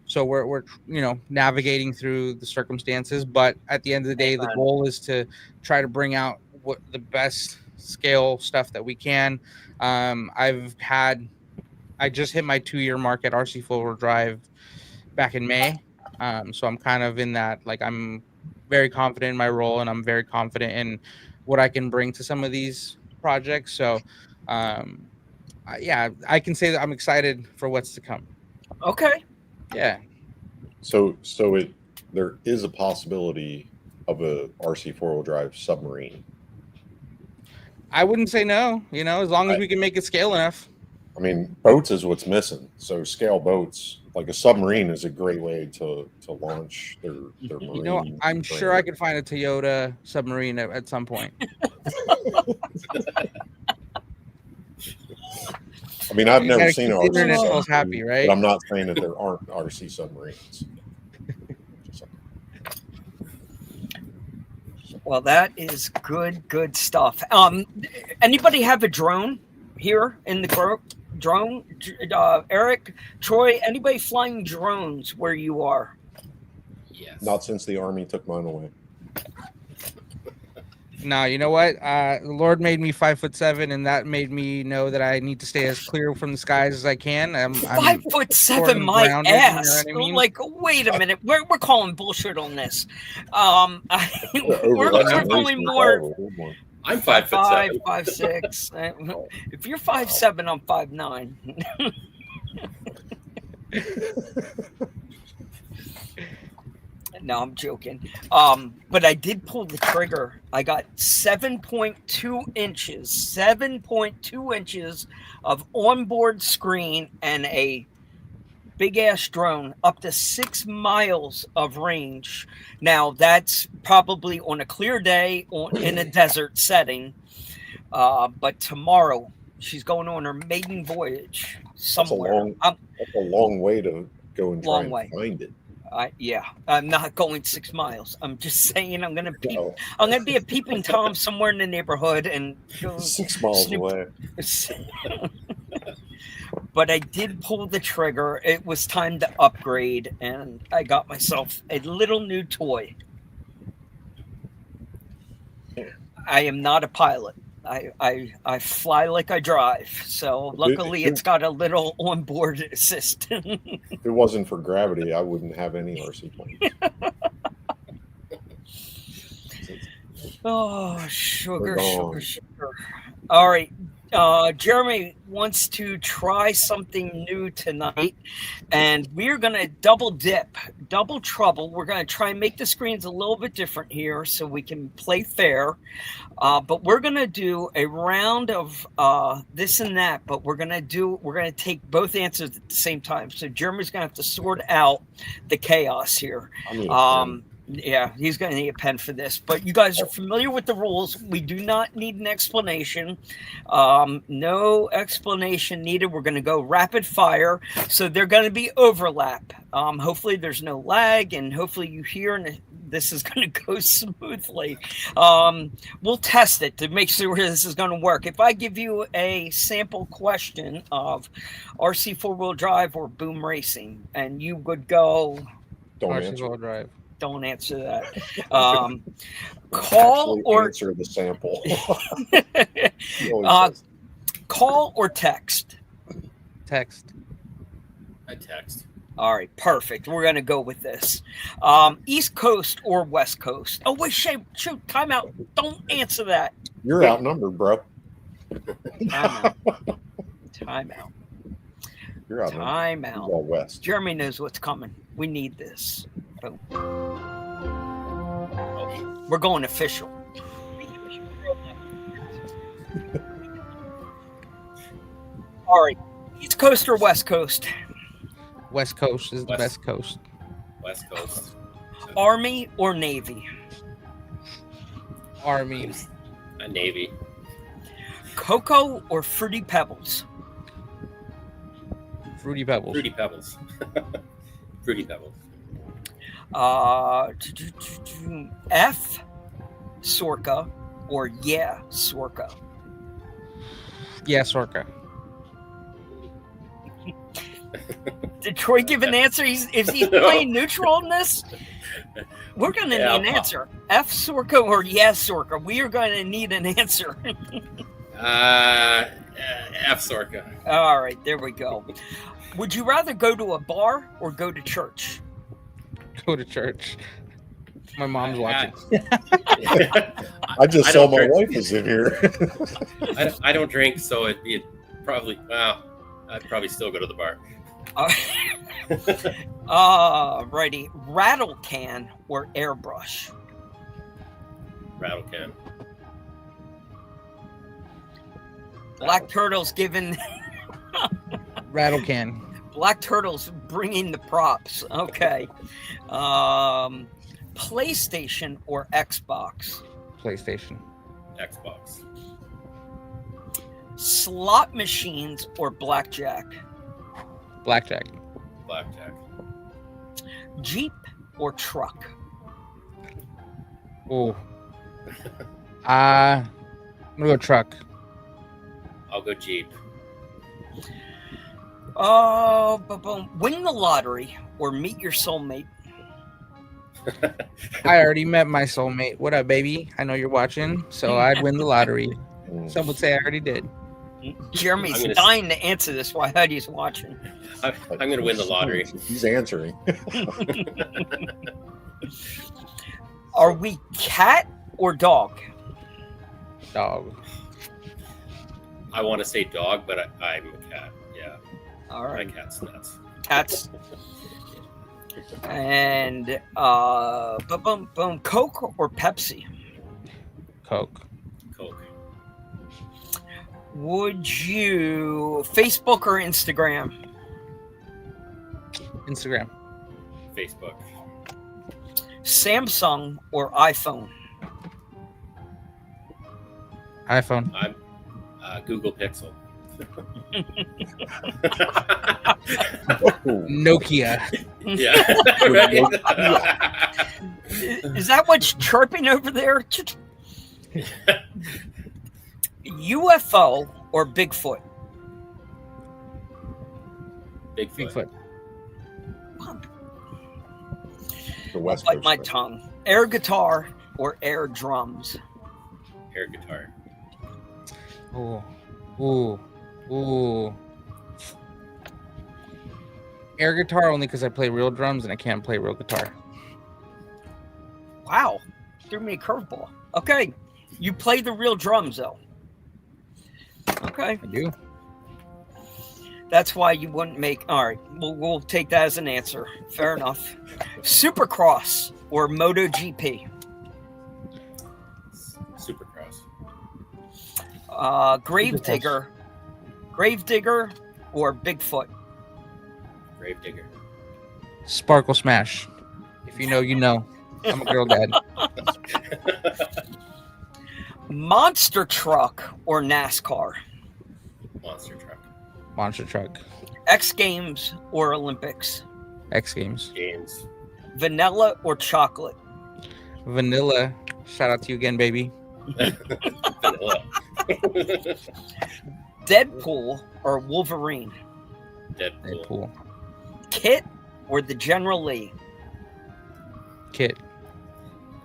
So we're navigating through the circumstances, but at the end of the day, the goal is to try to bring out what the best scale stuff that we can. I just hit my 2-year mark at RC Four-Wheel Drive back in May. So I'm kind of in that, like, I'm very confident in my role and I'm very confident in what I can bring to some of these projects. So, I can say that I'm excited for what's to come. Okay. Yeah. So there is a possibility of a RC Four-Wheel Drive submarine. I wouldn't say no, as long as we can make it scale enough. I mean, boats is what's missing. So scale boats, like a submarine, is a great way to launch their marine. I'm sure I could find a Toyota submarine at some point. I mean, I've never seen an RC submarine, happy, right? but I'm not saying that there aren't RC submarines. Well, that is good stuff. Anybody have a drone here in the group? Drone, Eric, Troy, anybody flying drones where you are? Yes. Not since the Army took mine away. No, you know what? The Lord made me 5'7", and that made me know that I need to stay as clear from the skies as I can. I'm 5'7", my grounded, ass. You know what I mean? Like, wait a minute, we're calling bullshit on this. We're calling more. I'm 5'7". 5'6". If you're 5'7", I'm 5'9". No, I'm joking. But I did pull the trigger. I got 7.2 inches, 7.2 inches of onboard screen and a big ass drone up to 6 miles of range. Now that's probably on a clear day in a desert setting. But tomorrow she's going on her maiden voyage somewhere. That's a long way to go and try and find it. I'm not going 6 miles. I'm just saying I'm gonna be a peeping Tom somewhere in the neighborhood and go 6 miles away. But I did pull the trigger. It was time to upgrade, and I got myself a little new toy. I am not a pilot. I fly like I drive. So luckily it's got a little onboard assistant. If it wasn't for gravity, I wouldn't have any RC planes. Oh, sugar. All right. Jeremy wants to try something new tonight, and we're going to double trouble. We're going to try and make the screens a little bit different here so we can play fair. But we're going to do a round of this and that, but we're going to take both answers at the same time. So Jeremy's going to have to sort out the chaos here. Yeah, he's going to need a pen for this. But you guys are familiar with the rules. We do not need an explanation. No explanation needed. We're going to go rapid fire. So they're going to be overlap. Hopefully there's no lag, and hopefully you hear and this is going to go smoothly. We'll test it to make sure this is going to work. If I give you a sample question of RC four-wheel drive or boom racing, and you would go... Don't RC answer. four-wheel drive. Don't answer that. Call Actually or answer the sample. He always says. call or text. Text. I text. All right, perfect. We're gonna go with this. East Coast or West Coast? Oh wait, shoot! Time out. Don't answer that. You're outnumbered, bro. Time out. You're outnumbered. Time He's out. all west. Jeremy knows what's coming. We need this. Boom. We're going official. All right, East Coast or West Coast? West Coast is the West. best coast. West Coast. Army or Navy? Army. A Navy. Cocoa or Fruity Pebbles? Fruity Pebbles. Fruity Pebbles. Fruity Pebbles. F, Sorka, or yeah, Sorka? Yeah, Sorka. Did Troy give an answer? Is he playing neutral on this? We're going to need an answer. F, Sorka, or yes, Sorka? We are going to need an answer. F Sorka. All right, there we go. Would you rather go to a bar or go to church? Go to church. My mom's watching. I just saw don't my drink. wife is in here. I don't drink, so it'd probably, well, I'd probably still go to the bar. Righty. Rattle can or airbrush? Rattle can. Black Turtle's giving... Rattle can. Black Turtle's bringing the props. Okay. PlayStation or Xbox? PlayStation. Xbox. Slot machines or blackjack? Blackjack. Blackjack. Jeep or truck? Oh. I'm gonna go truck. I'll go Jeep. Win the lottery or meet your soulmate? I already met my soulmate. What up, baby? I know you're watching, so I'd win the lottery. Some would say I already did. Jeremy's I'm gonna- dying to answer this while Huddy's watching. I'm going to win the lottery. He's answering. Are we cat or dog? Dog. I want to say dog, but I'm a cat. Yeah, All my right, cat's nuts. cats. And Coke or Pepsi? Coke. Coke. Would you Facebook or Instagram? Instagram. Facebook. Samsung or iPhone? iPhone. I'm Google Pixel. Nokia. Yeah. Is that what's chirping over there? UFO or Bigfoot? Bigfoot. The West Bite Coast. my thing. tongue. Air guitar or air drums? Air guitar. Ooh. Ooh. Ooh. Air guitar only because I play real drums and I can't play real guitar. Wow, threw me a curveball. Okay, you play the real drums though. Okay, I do. that's why you wouldn't make. All right, we'll take that as an answer. Fair enough. Supercross or MotoGP? Supercross. Gravedigger or Bigfoot? Gravedigger. Sparkle Smash. If you know, you know. I'm a girl dad. Monster truck or NASCAR? Monster truck. Monster truck. X Games or Olympics? X Games. Games. Vanilla or chocolate? Vanilla. Shout out to you again, baby. Vanilla. Deadpool or Wolverine? Deadpool. Deadpool. Kit or the General Lee? Kit.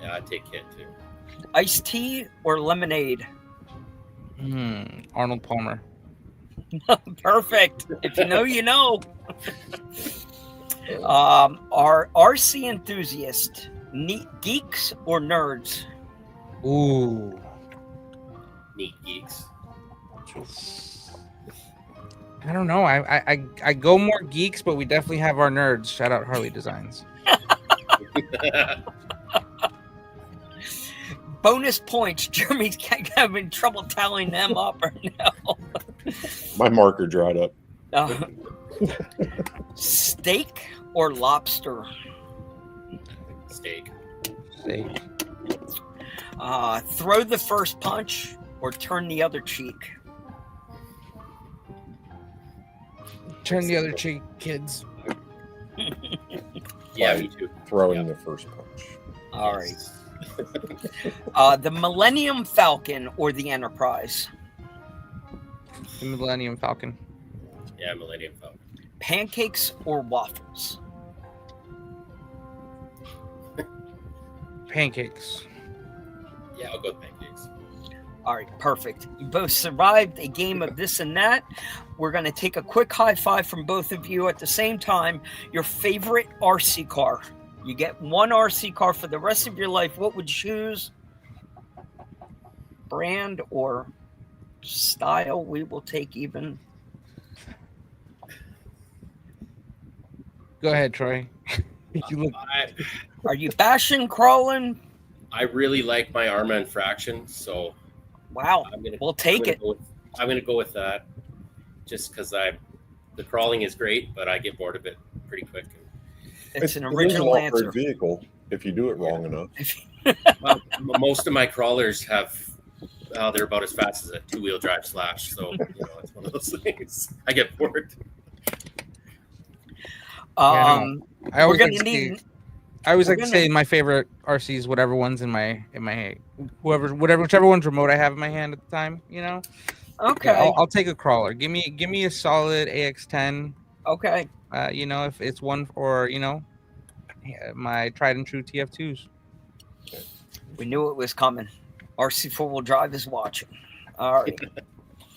Yeah, I'd take Kit too. Iced tea or lemonade? Arnold Palmer. Perfect. If you know, you know. Are RC enthusiasts geeks or nerds? Ooh. Neat geeks. I don't know. I go more geeks, but we definitely have our nerds. Shout out Harley Designs. Bonus points. Jeremy's having trouble tallying them up right now. My marker dried up. Steak or lobster? Steak. Steak. Throw the first punch or turn the other cheek? Turn the other cheek, kids. Yeah, me too. Throwing the first punch. All right. The Millennium Falcon or the Enterprise? The Millennium Falcon. Yeah, Millennium Falcon. Pancakes or waffles? Pancakes. Yeah, I'll go with pancakes. All right, perfect. You both survived a game of this and that. We're going to take a quick high five from both of you at the same time. Your favorite RC car. You get one RC car for the rest of your life. What would you choose? Brand or style? We will take even. Go ahead, Troy. You look. Are you bashing, crawling? I really like my Arma Infraction, so Wow, we'll take it. I'm going to go with that, just because the crawling is great, but I get bored of it pretty quick. It's an It is original an off-road answer. vehicle if you do it wrong enough. Well, most of my crawlers have, they're about as fast as a two-wheel drive slash, so it's one of those things. I get bored. I always we're like gonna to need. say, I always we're like to gonna- say my favorite RCs, whatever one's in my whichever one's remote I have in my hand at the time. Okay. Yeah, I'll take a crawler. Give me a solid AX10. Okay. If it's one or my tried and true TF2s. We knew it was coming. RC four-wheel drive is watching. All right.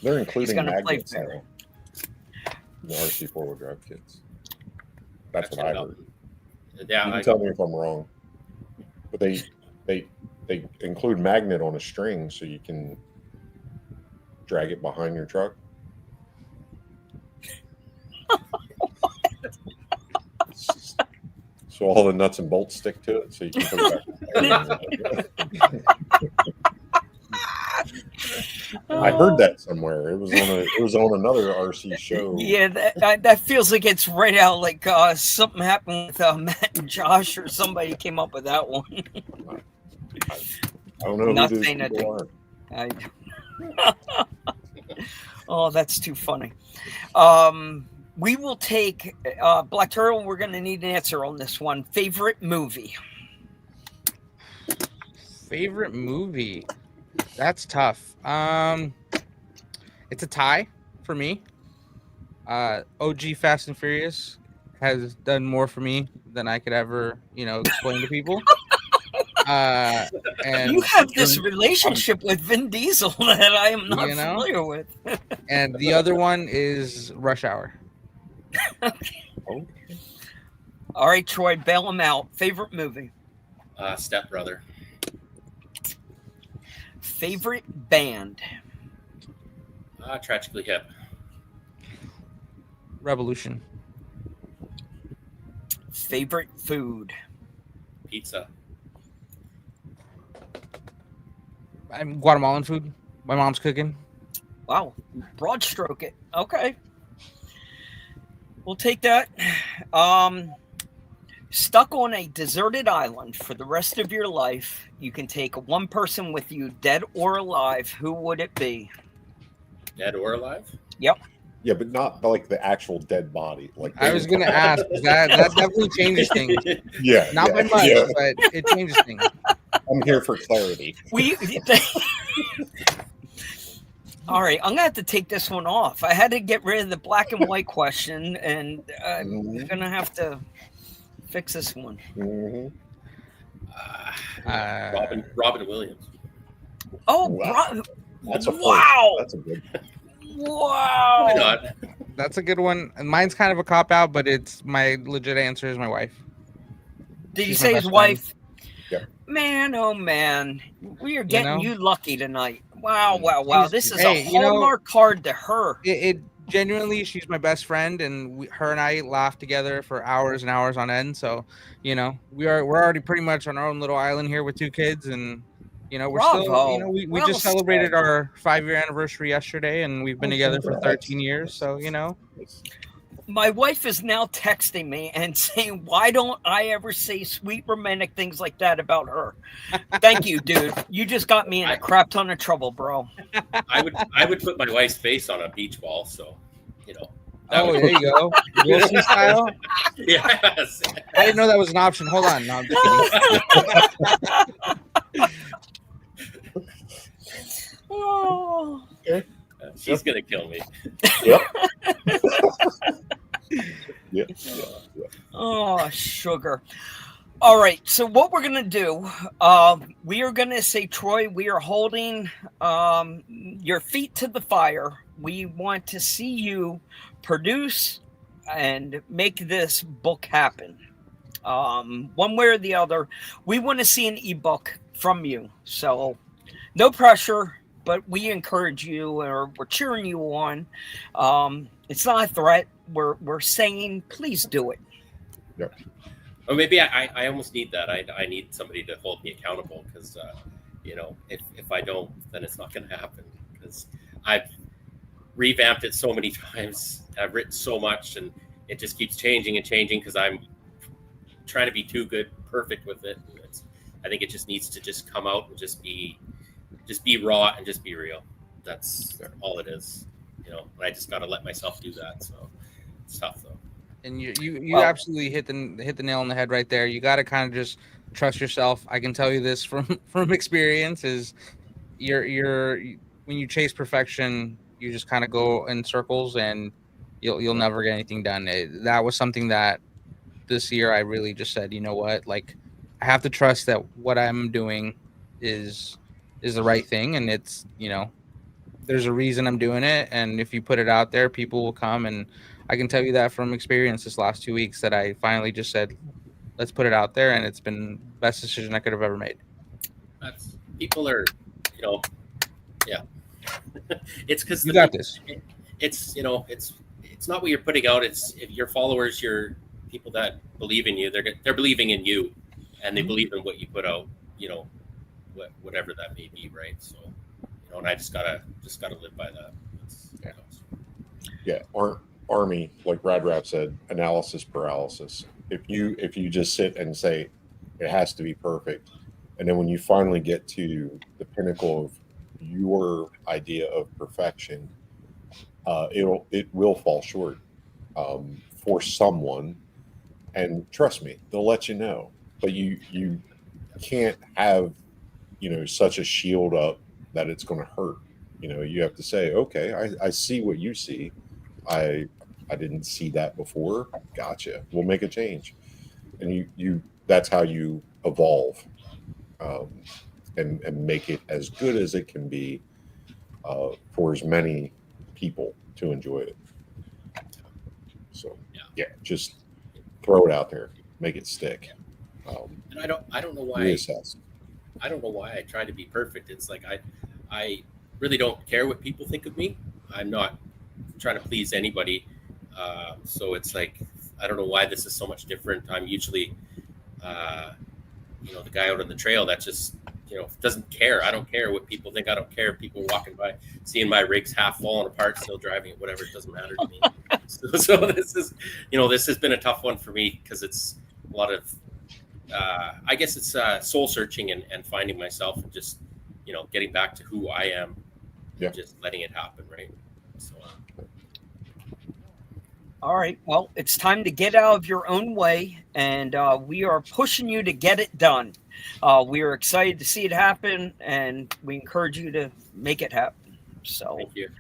They're including gonna play magnets fair. now. The RC four-wheel drive kits. That's what I heard. Yeah, You can tell me if I'm wrong. But they include magnet on a string so you can drag it behind your truck. So all the nuts and bolts stick to it, so you can put it back. I heard that somewhere. It was on another RC show. Yeah, that feels like it's right out like something happened with Matt and Josh or somebody came up with that one. I don't know Not who these saying people anything. Oh, that's too funny. We will take Black Turtle. We're going to need an answer on this one. Favorite movie? Favorite movie? That's tough. It's a tie for me. OG Fast and Furious has done more for me than I could ever, explain to people. And You have this relationship with Vin Diesel that I am not familiar with. And the other one is Rush Hour. Okay. All right, Troy, bail him out. Favorite movie? Step Brother. Favorite band? Tragically Hip. Revolution. Favorite food? Pizza. I'm Guatemalan food. My mom's cooking. Wow, broad stroke it. Okay, we'll take that. stuck on a deserted island for the rest of your life, you can take one person with you, dead or alive. Who would it be? Dead or alive? Yep. Yeah, but not like the actual dead body. Like I was gonna ask that. That definitely changes things. Yeah, Not yeah, by much, yeah. but it changes things. I'm here for clarity. All right, I'm gonna have to take this one off. I had to get rid of the black and white question, and I'm gonna have to fix this one. Mhm. Robin Williams. Oh, Wow. That's a first. wow! That's a good. Wow! Why not? That's a good one. And mine's kind of a cop out, but it's my legit answer is my wife. Did you She's my say his best wife? Yep. Man, oh man, we are getting you lucky tonight. Wow, wow, wow! She's- This is hey, a you know- Hallmark card to her. It genuinely, she's my best friend, and her and I laugh together for hours and hours on end. So, we're already pretty much on our own little island here with 2 kids, and we're still, Bravo. we Well just celebrated said. our 5-year anniversary yesterday, and we've been together for congrats. 13 years. So, My wife is now texting me and saying, "Why don't I ever say sweet romantic things like that about her?" Thank you, dude. You just got me in a crap ton of trouble, bro. I would put my wife's face on a beach ball, so that oh, would- there you go, Wilson style. Yes. I didn't know that was an option. Hold on, no, I'm just kidding. Oh. She's gonna kill me. Yep. Yeah. Oh, sugar. All right. So what we're going to do, we are going to say, Troy, we are holding your feet to the fire. We want to see you produce and make this book happen. One way or the other, we want to see an ebook from you. So no pressure, but we encourage you, or we're cheering you on. It's not a threat. We're saying, please do it. Yep. Or maybe I almost need that. I need somebody to hold me accountable, because if I don't, then it's not going to happen, because I've revamped it so many times. I've written so much, and it just keeps changing and changing because I'm trying to be too good, perfect with it. I think it just needs to just come out and just be raw and just be real. That's all it is. I just got to let myself do that. So it's tough though. And you absolutely hit the nail on the head right there. You got to kind of just trust yourself. I can tell you this from experience is you're when you chase perfection, you just kind of go in circles and you'll never get anything done. That was something that this year I really just said, you know what, like I have to trust that what I'm doing is the right thing, and it's there's a reason I'm doing it, and if you put it out there, people will come. And I can tell you that from experience this last 2 weeks that I finally just said, let's put it out there, and it's been the best decision I could have ever made. People are, yeah. It's because You got this. It's it's not what you're putting out. It's if your followers, your people that believe in you, they're believing in you, and they believe in what you put out. Whatever that may be, right? So, and I just gotta live by that. Yeah. Army, like Rad Rap said, analysis paralysis. If you just sit and say it has to be perfect, and then when you finally get to the pinnacle of your idea of perfection, it will fall short for someone. And trust me, they'll let you know. But you can't have such a shield up that it's going to hurt. You have to say, okay, I see what you see. I didn't see that before. Gotcha. We'll make a change. And you that's how you evolve and make it as good as it can be for as many people to enjoy it. So yeah, just throw it out there, make it stick. And I don't know why. Reassess. I don't know why I try to be perfect. It's like I really don't care what people think of me. I'm not trying to please anybody. So it's like I don't know why this is so much different. I'm usually the guy out on the trail that just doesn't care. I don't care what people think. I don't care if people walking by seeing my rigs half falling apart, still driving it, whatever. It doesn't matter to me. So this is this has been a tough one for me because it's lot of, I guess it's soul searching and finding myself and just, getting back to who I am, and just letting it happen, right? So. All right. Well, it's time to get out of your own way, and we are pushing you to get it done. We are excited to see it happen, and we encourage you to make it happen. So Thank you.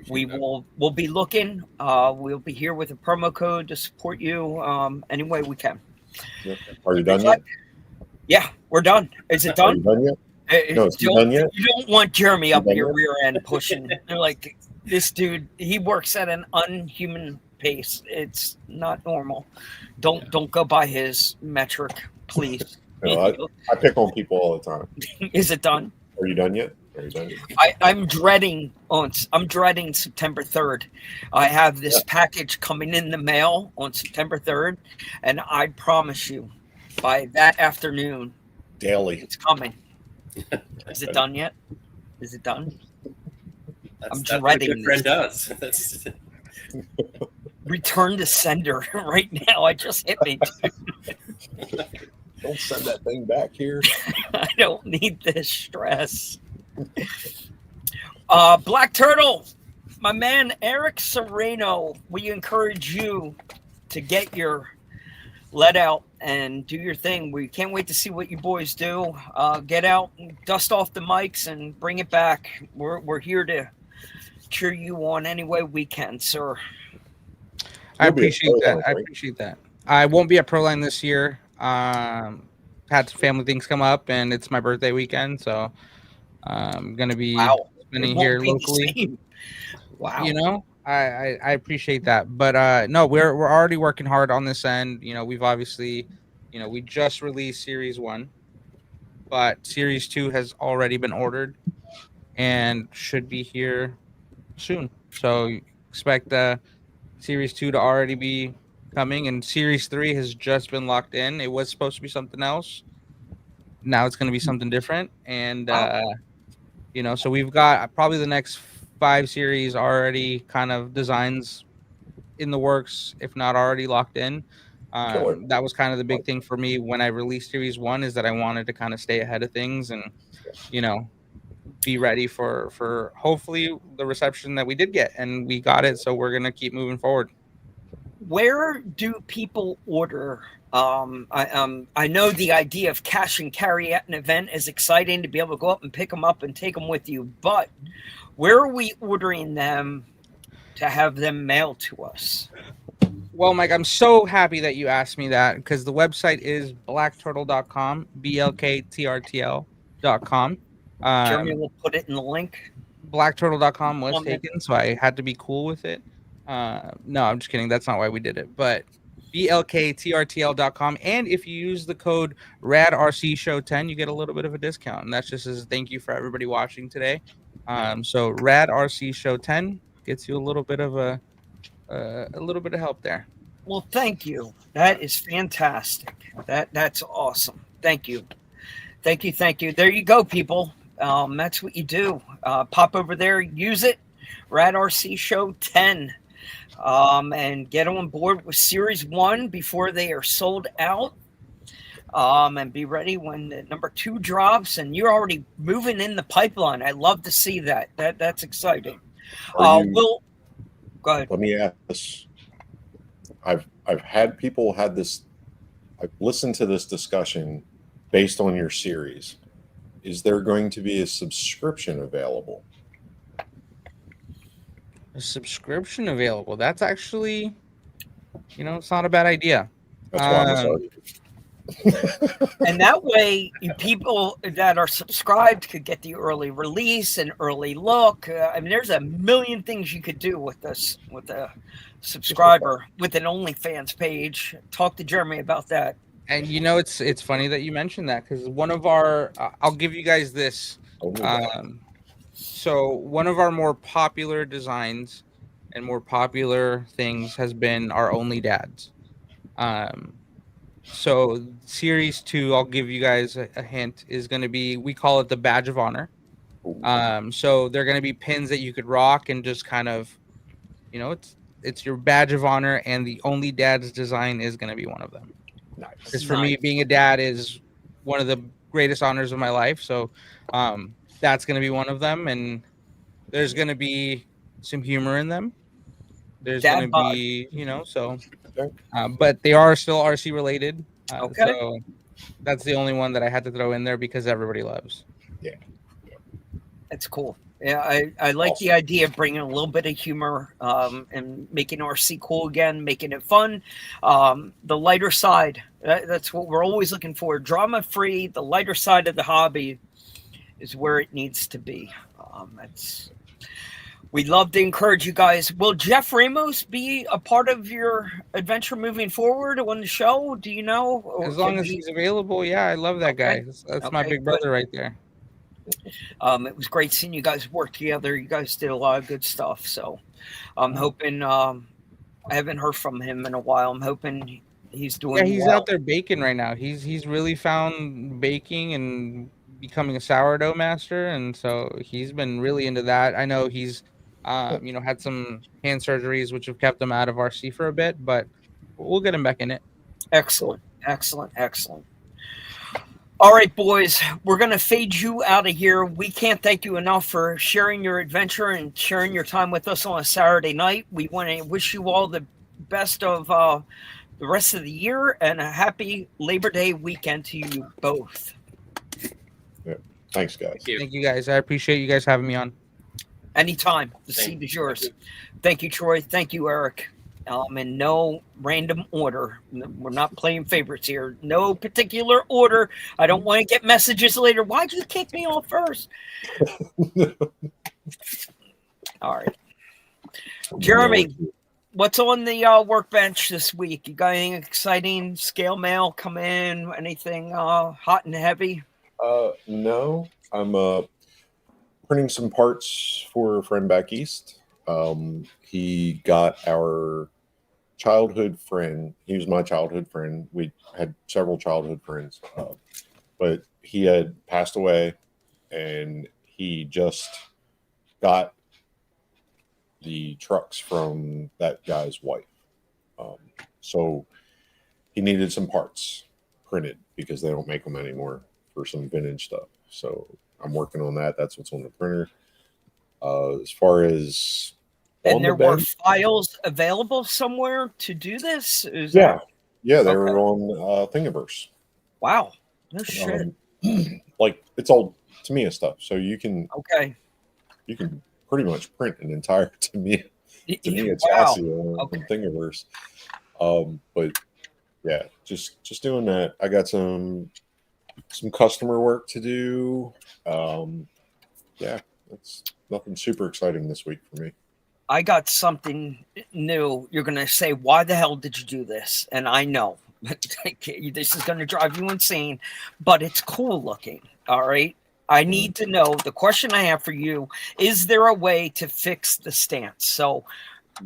we'll be looking. We'll be here with a promo code to support you any way we can. Yeah. Are you done yet? Yeah, we're done. Is it Are done? you done yet? No, is it done yet? You don't want Jeremy up done your yet? rear end pushing. Like, this dude, he works at an unhuman pace. It's not normal. Don't go by his metric, please. No, I pick on people all the time. Is it done? Are you done yet? Are you done yet? I'm dreading September 3rd. I have this package coming in the mail on September 3rd, and I promise you, by that afternoon, Daily. it's coming. Is it done yet? Is it done? I'm That's what a dreading good friend this. does. That's, Return to sender right now. I just hit me. Don't send that thing back here. I don't need this stress. Black Turtle, my man Erick Sarceno, we encourage you to get your let out and do your thing. We can't wait to see what you boys do. Get out, dust off the mics, and bring it back. We're here to cheer you on any way we can, sir. I appreciate that. I won't be at Proline this year. Had some family things come up, and it's my birthday weekend, so I'm gonna be spending here locally. Wow. I appreciate that, but no, we're already working hard on this end. We've obviously, we just released Series 1, but Series 2 has already been ordered and should be here soon. So expect Series 2 to already be coming, and Series 3 has just been locked in. It was supposed to be something else. Now it's going to be something different, and so we've got probably the next 5 series already kind of designs in the works, if not already locked in. That was kind of the big thing for me when I released Series 1, is that I wanted to kind of stay ahead of things and be ready for hopefully the reception that we did get, and we got it, so we're going to keep moving forward. Where do people order? I know the idea of cash and carry at an event is exciting, to be able to go up and pick them up and take them with you, but where are we ordering them to have them mailed to us? Well, Mike, I'm so happy that you asked me that, because the website is blackturtle.com, blktrtl.com. Jeremy will put it in the link. Blackturtle.com was taken, so I had to be cool with it. No, I'm just kidding. That's not why we did it. But blktrtl.com, and if you use the code RAD RC SHOW 10, you get a little bit of a discount, and that's just as a thank you for everybody watching today. So RAD RC SHOW 10 gets you a little bit of a little bit of help there. Well, thank you. That is fantastic. That's awesome. Thank you. There you go, people. That's what you do. Pop over there, use it. RAD RC SHOW 10. And get on board with Series 1 before they are sold out. And be ready when the number 2 drops, and you're already moving in the pipeline. I love to see that. That's exciting. Go ahead. Let me ask this. I've had people had this. I've listened to this discussion based on your series. Is there going to be a subscription available? A subscription available? That's actually, it's not a bad idea. That's why I'm sorry. And that way, people that are subscribed could get the early release and early look. There's a million things you could do with this, with a subscriber, with an OnlyFans page. Talk to Jeremy about that. And it's funny that you mentioned that, because one of our, I'll give you guys this. So one of our more popular designs and more popular things has been our Only Dads. So Series 2, I'll give you guys a hint, is going to be, we call it the Badge of Honor. So they're going to be pins that you could rock and just kind of, it's your Badge of Honor, and the Only Dads design is going to be one of them. Nice. Because for me, being a dad is one of the greatest honors of my life. So that's going to be one of them. And there's going to be some humor in them. There's going to be, so, but they are still RC related. Okay. So that's the only one that I had to throw in there because everybody loves. Yeah. That's cool. Yeah, I like the idea of bringing a little bit of humor and making RC cool again, making it fun. The lighter side, that's what we're always looking for. Drama-free, the lighter side of the hobby is where it needs to be. We'd love to encourage you guys. Will Jeff Ramos be a part of your adventure moving forward on the show? Do you know? Or as long as he's available, yeah, I love that guy. That's my big brother right there. It was great seeing you guys work together. You guys did a lot of good stuff. So I'm hoping, I haven't heard from him in a while. I'm hoping he's doing he's out there baking right now. He's really found baking and becoming a sourdough master. And so he's been really into that. I know he's, had some hand surgeries, which have kept him out of RC for a bit, but we'll get him back in it. Excellent. All right, boys, we're going to fade you out of here. We can't thank you enough for sharing your adventure and sharing your time with us on a Saturday night. We want to wish you all the best of the rest of the year and a happy Labor Day weekend to you both. Yeah. Thanks, guys. Thank you, guys. I appreciate you guys having me on. Anytime. The seat is yours. Thank you, Troy. Thank you, Eric. In no random order. We're not playing favorites here. No particular order. I don't want to get messages later. Why'd you kick me off first? All right. Jeremy, what's on the workbench this week? You got anything exciting? Scale mail come in? Anything hot and heavy? No. I'm printing some parts for a friend back east. He got our childhood friend. He was my childhood friend. We had several childhood friends, but he had passed away, and he just got the trucks from that guy's wife. So he needed some parts printed because they don't make them anymore for some vintage stuff. So I'm working on that. That's what's on the printer. As far as there were files available somewhere to do this? Yeah, they were on Thingiverse. Wow, no shit. Like it's all Tamiya stuff, so you can pretty much print an entire Tamiya chassis on Thingiverse. But yeah, just doing that. I got some customer work to do. Yeah, that's nothing super exciting this week for me. I got something new. You're going to say, why the hell did you do this? And I know this is going to drive you insane, but it's cool looking. All right. I need to know, the question I have for you, is there a way to fix the stance? So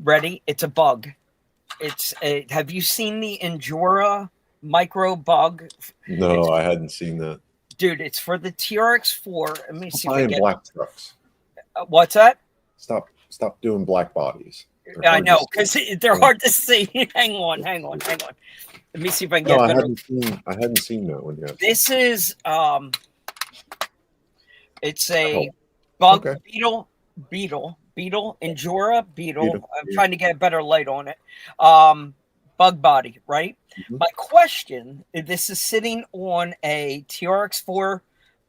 ready? It's a bug. Have you seen the Endura micro bug? No, I hadn't seen that. Dude, it's for the TRX4. Let me see. Buying black trucks. What's that? Stop doing black bodies. I know, because they're hard to see. Hang on. Let me see if I can get better. I hadn't seen that one yet. This is it's a bug beetle, Endura beetle. I'm trying to get a better light on it. Bug body, right? Mm-hmm. My question, this is sitting on a TRX4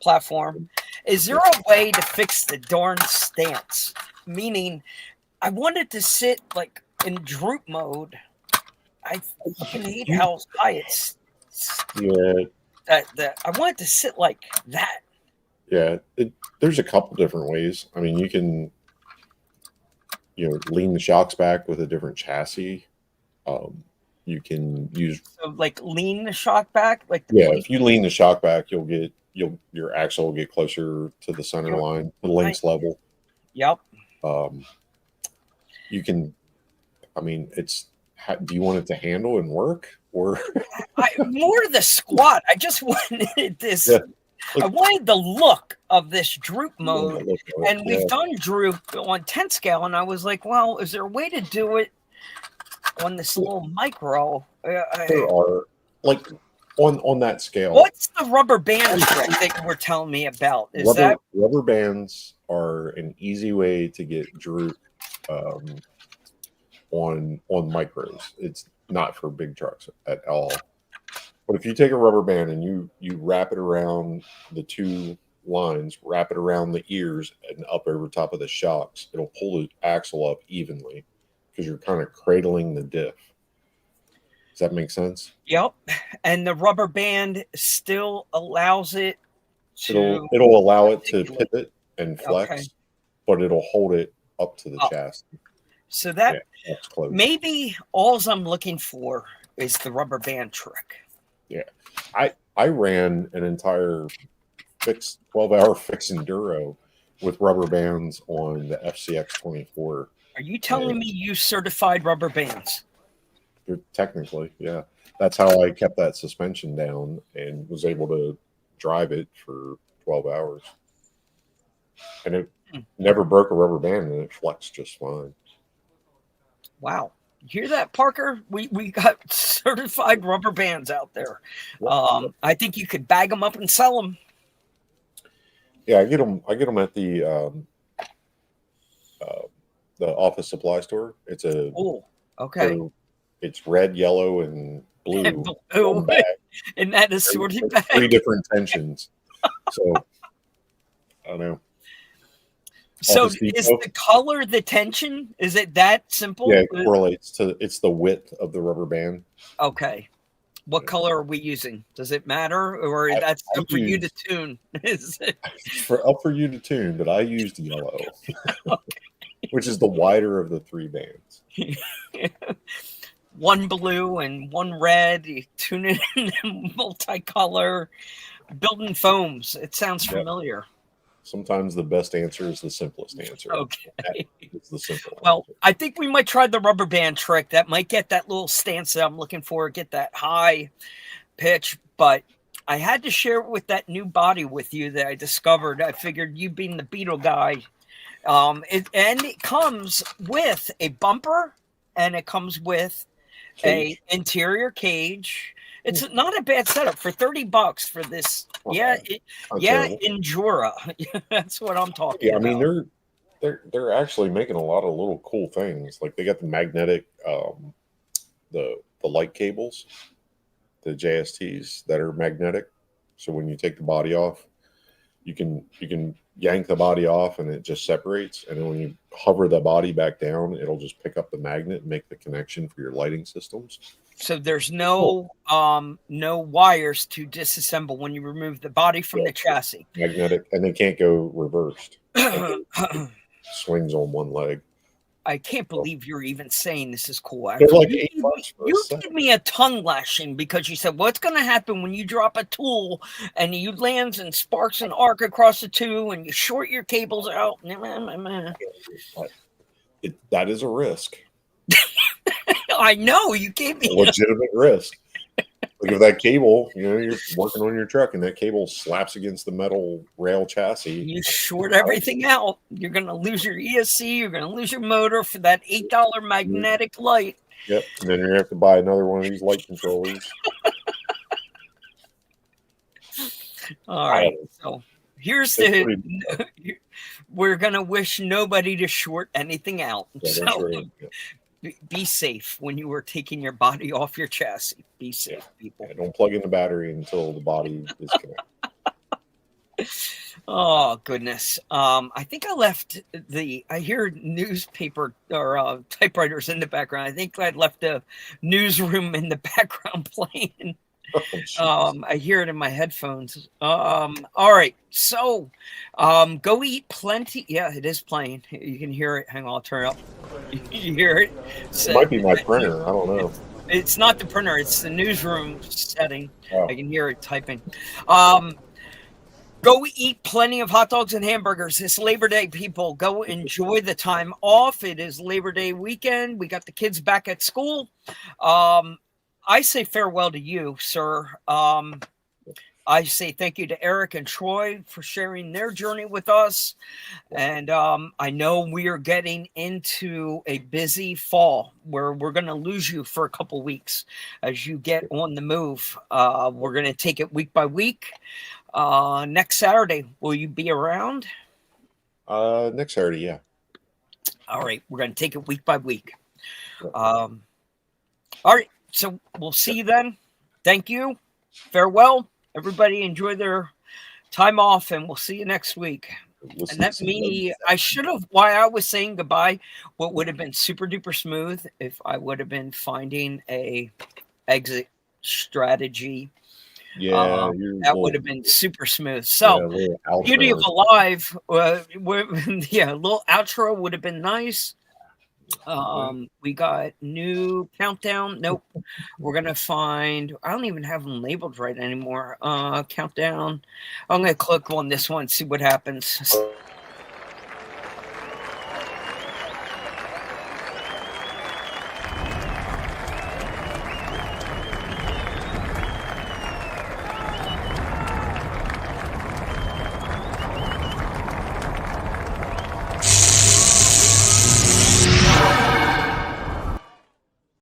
platform. Is there a way to fix the darn stance? Meaning, I wanted to sit like in droop mode. I fucking hate how high it's. Yeah. I wanted to sit like that. Yeah, there's a couple different ways. I mean, you can, lean the shocks back with a different chassis. You can use lean the shock back. If you lean the shock back, your axle will get closer to the center line, the links level. Yep. You can. I mean, do you want it to handle and work, or more the squat? I just wanted this. Yeah. I wanted the look of this droop mode, and we've done droop on 10 scale, and I was like, well, is there a way to do it on this little micro? like on that scale. What's the rubber band trick that you were telling me about? Is that rubber bands are an easy way to get droop on micros. It's not for big trucks at all. But if you take a rubber band and you wrap it around the two lines, wrap it around the ears and up over top of the shocks, it'll pull the axle up evenly because you're kind of cradling the diff. Does that make sense? Yep. And the rubber band still allows it to... It'll allow it to pivot and flex, but it'll hold it up to the chassis. So that maybe all I'm looking for is the rubber band trick. Yeah. I ran an entire 12-hour fix enduro with rubber bands on the FCX 24. Are you telling me you certified rubber bands? Technically, yeah. That's how I kept that suspension down and was able to drive it for 12 hours. And it never broke a rubber band and it flexed just fine. Wow. You hear that, Parker? We got certified rubber bands out there. I think you could bag them up and sell them. Yeah, I get them at the office supply store. It's a it's red, yellow, and blue. And that is sorted bag. 3 different tensions. So I don't know. So is the color the tension? Is it that simple? Yeah, it correlates to it's the width of the rubber band. Okay. What color are we using? Does it matter, or that's up for you to tune? Is it up for you to tune? But I used yellow, which is the wider of the 3 bands. One blue and one red. You tune it in multicolor. Building foams. It sounds familiar. Sometimes the best answer is the simplest answer. Okay. It's the simple answer. I think we might try the rubber band trick. That might get that little stance that I'm looking for, get that high pitch. But I had to share it with that new body with you that I discovered. I figured you being the Beetle guy. It comes with a bumper and it comes with a interior cage. It's not a bad setup for $30 for this. Endura. That's what I'm talking about. I mean, they're actually making a lot of little cool things. Like they got the magnetic, the light cables, the JSTs that are magnetic. So when you take the body off, you can yank the body off and it just separates. And then when you hover the body back down, it'll just pick up the magnet and make the connection for your lighting systems. So there's no wires to disassemble when you remove the body from the chassis. Magnetic, and they can't go reversed. Swings on one leg. I can't believe you're even saying this is cool. They're like $8 for you give me a tongue lashing because you said, what's going to happen when you drop a tool and you lands and sparks an arc across the two and you short your cables out? That is a risk. I know you gave me a legitimate risk. Like if that cable, you're working on your truck and that cable slaps against the metal rail chassis. You short everything out. You're going to lose your ESC. You're going to lose your motor for that $8 magnetic light. Yep. And then you're going to have to buy another one of these light controllers. All right. So here's we're going to wish nobody to short anything out. Be safe when you were taking your body off your chassis. Be safe, people. Yeah, don't plug in the battery until the body is connected. Oh, goodness. I think I left I hear newspaper or typewriters in the background. I think I left the newsroom in the background playing. I hear it in my headphones. All right. So go eat plenty. Yeah, it is playing. You can hear it. Hang on, I'll turn it up. You hear it? It might be my printer. I don't know. It's not the printer. It's the newsroom setting. Oh. I can hear it typing. Go eat plenty of hot dogs and hamburgers. It's Labor Day, people. Go enjoy the time off. It is Labor Day weekend. We got the kids back at school. I say farewell to you, sir. I say thank you to Eric and Troy for sharing their journey with us. And I know we are getting into a busy fall where we're going to lose you for a couple weeks as you get on the move. We're going to take it week by week. Next Saturday, will you be around? Next Saturday, yeah. All right, we're going to take it week by week. All right, so we'll see you then. Thank you. Farewell. Everybody enjoy their time off, and we'll see you next week. And that me, I should have, why I was saying goodbye, what would have been super duper smooth if I would have been finding a exit strategy. Yeah, that would have been super smooth. So, beauty of Alive, yeah, a little outro would have been nice. We got new countdown. Nope. We're gonna find, I don't even have them labeled right anymore. Countdown. I'm gonna click on this one, see what happens.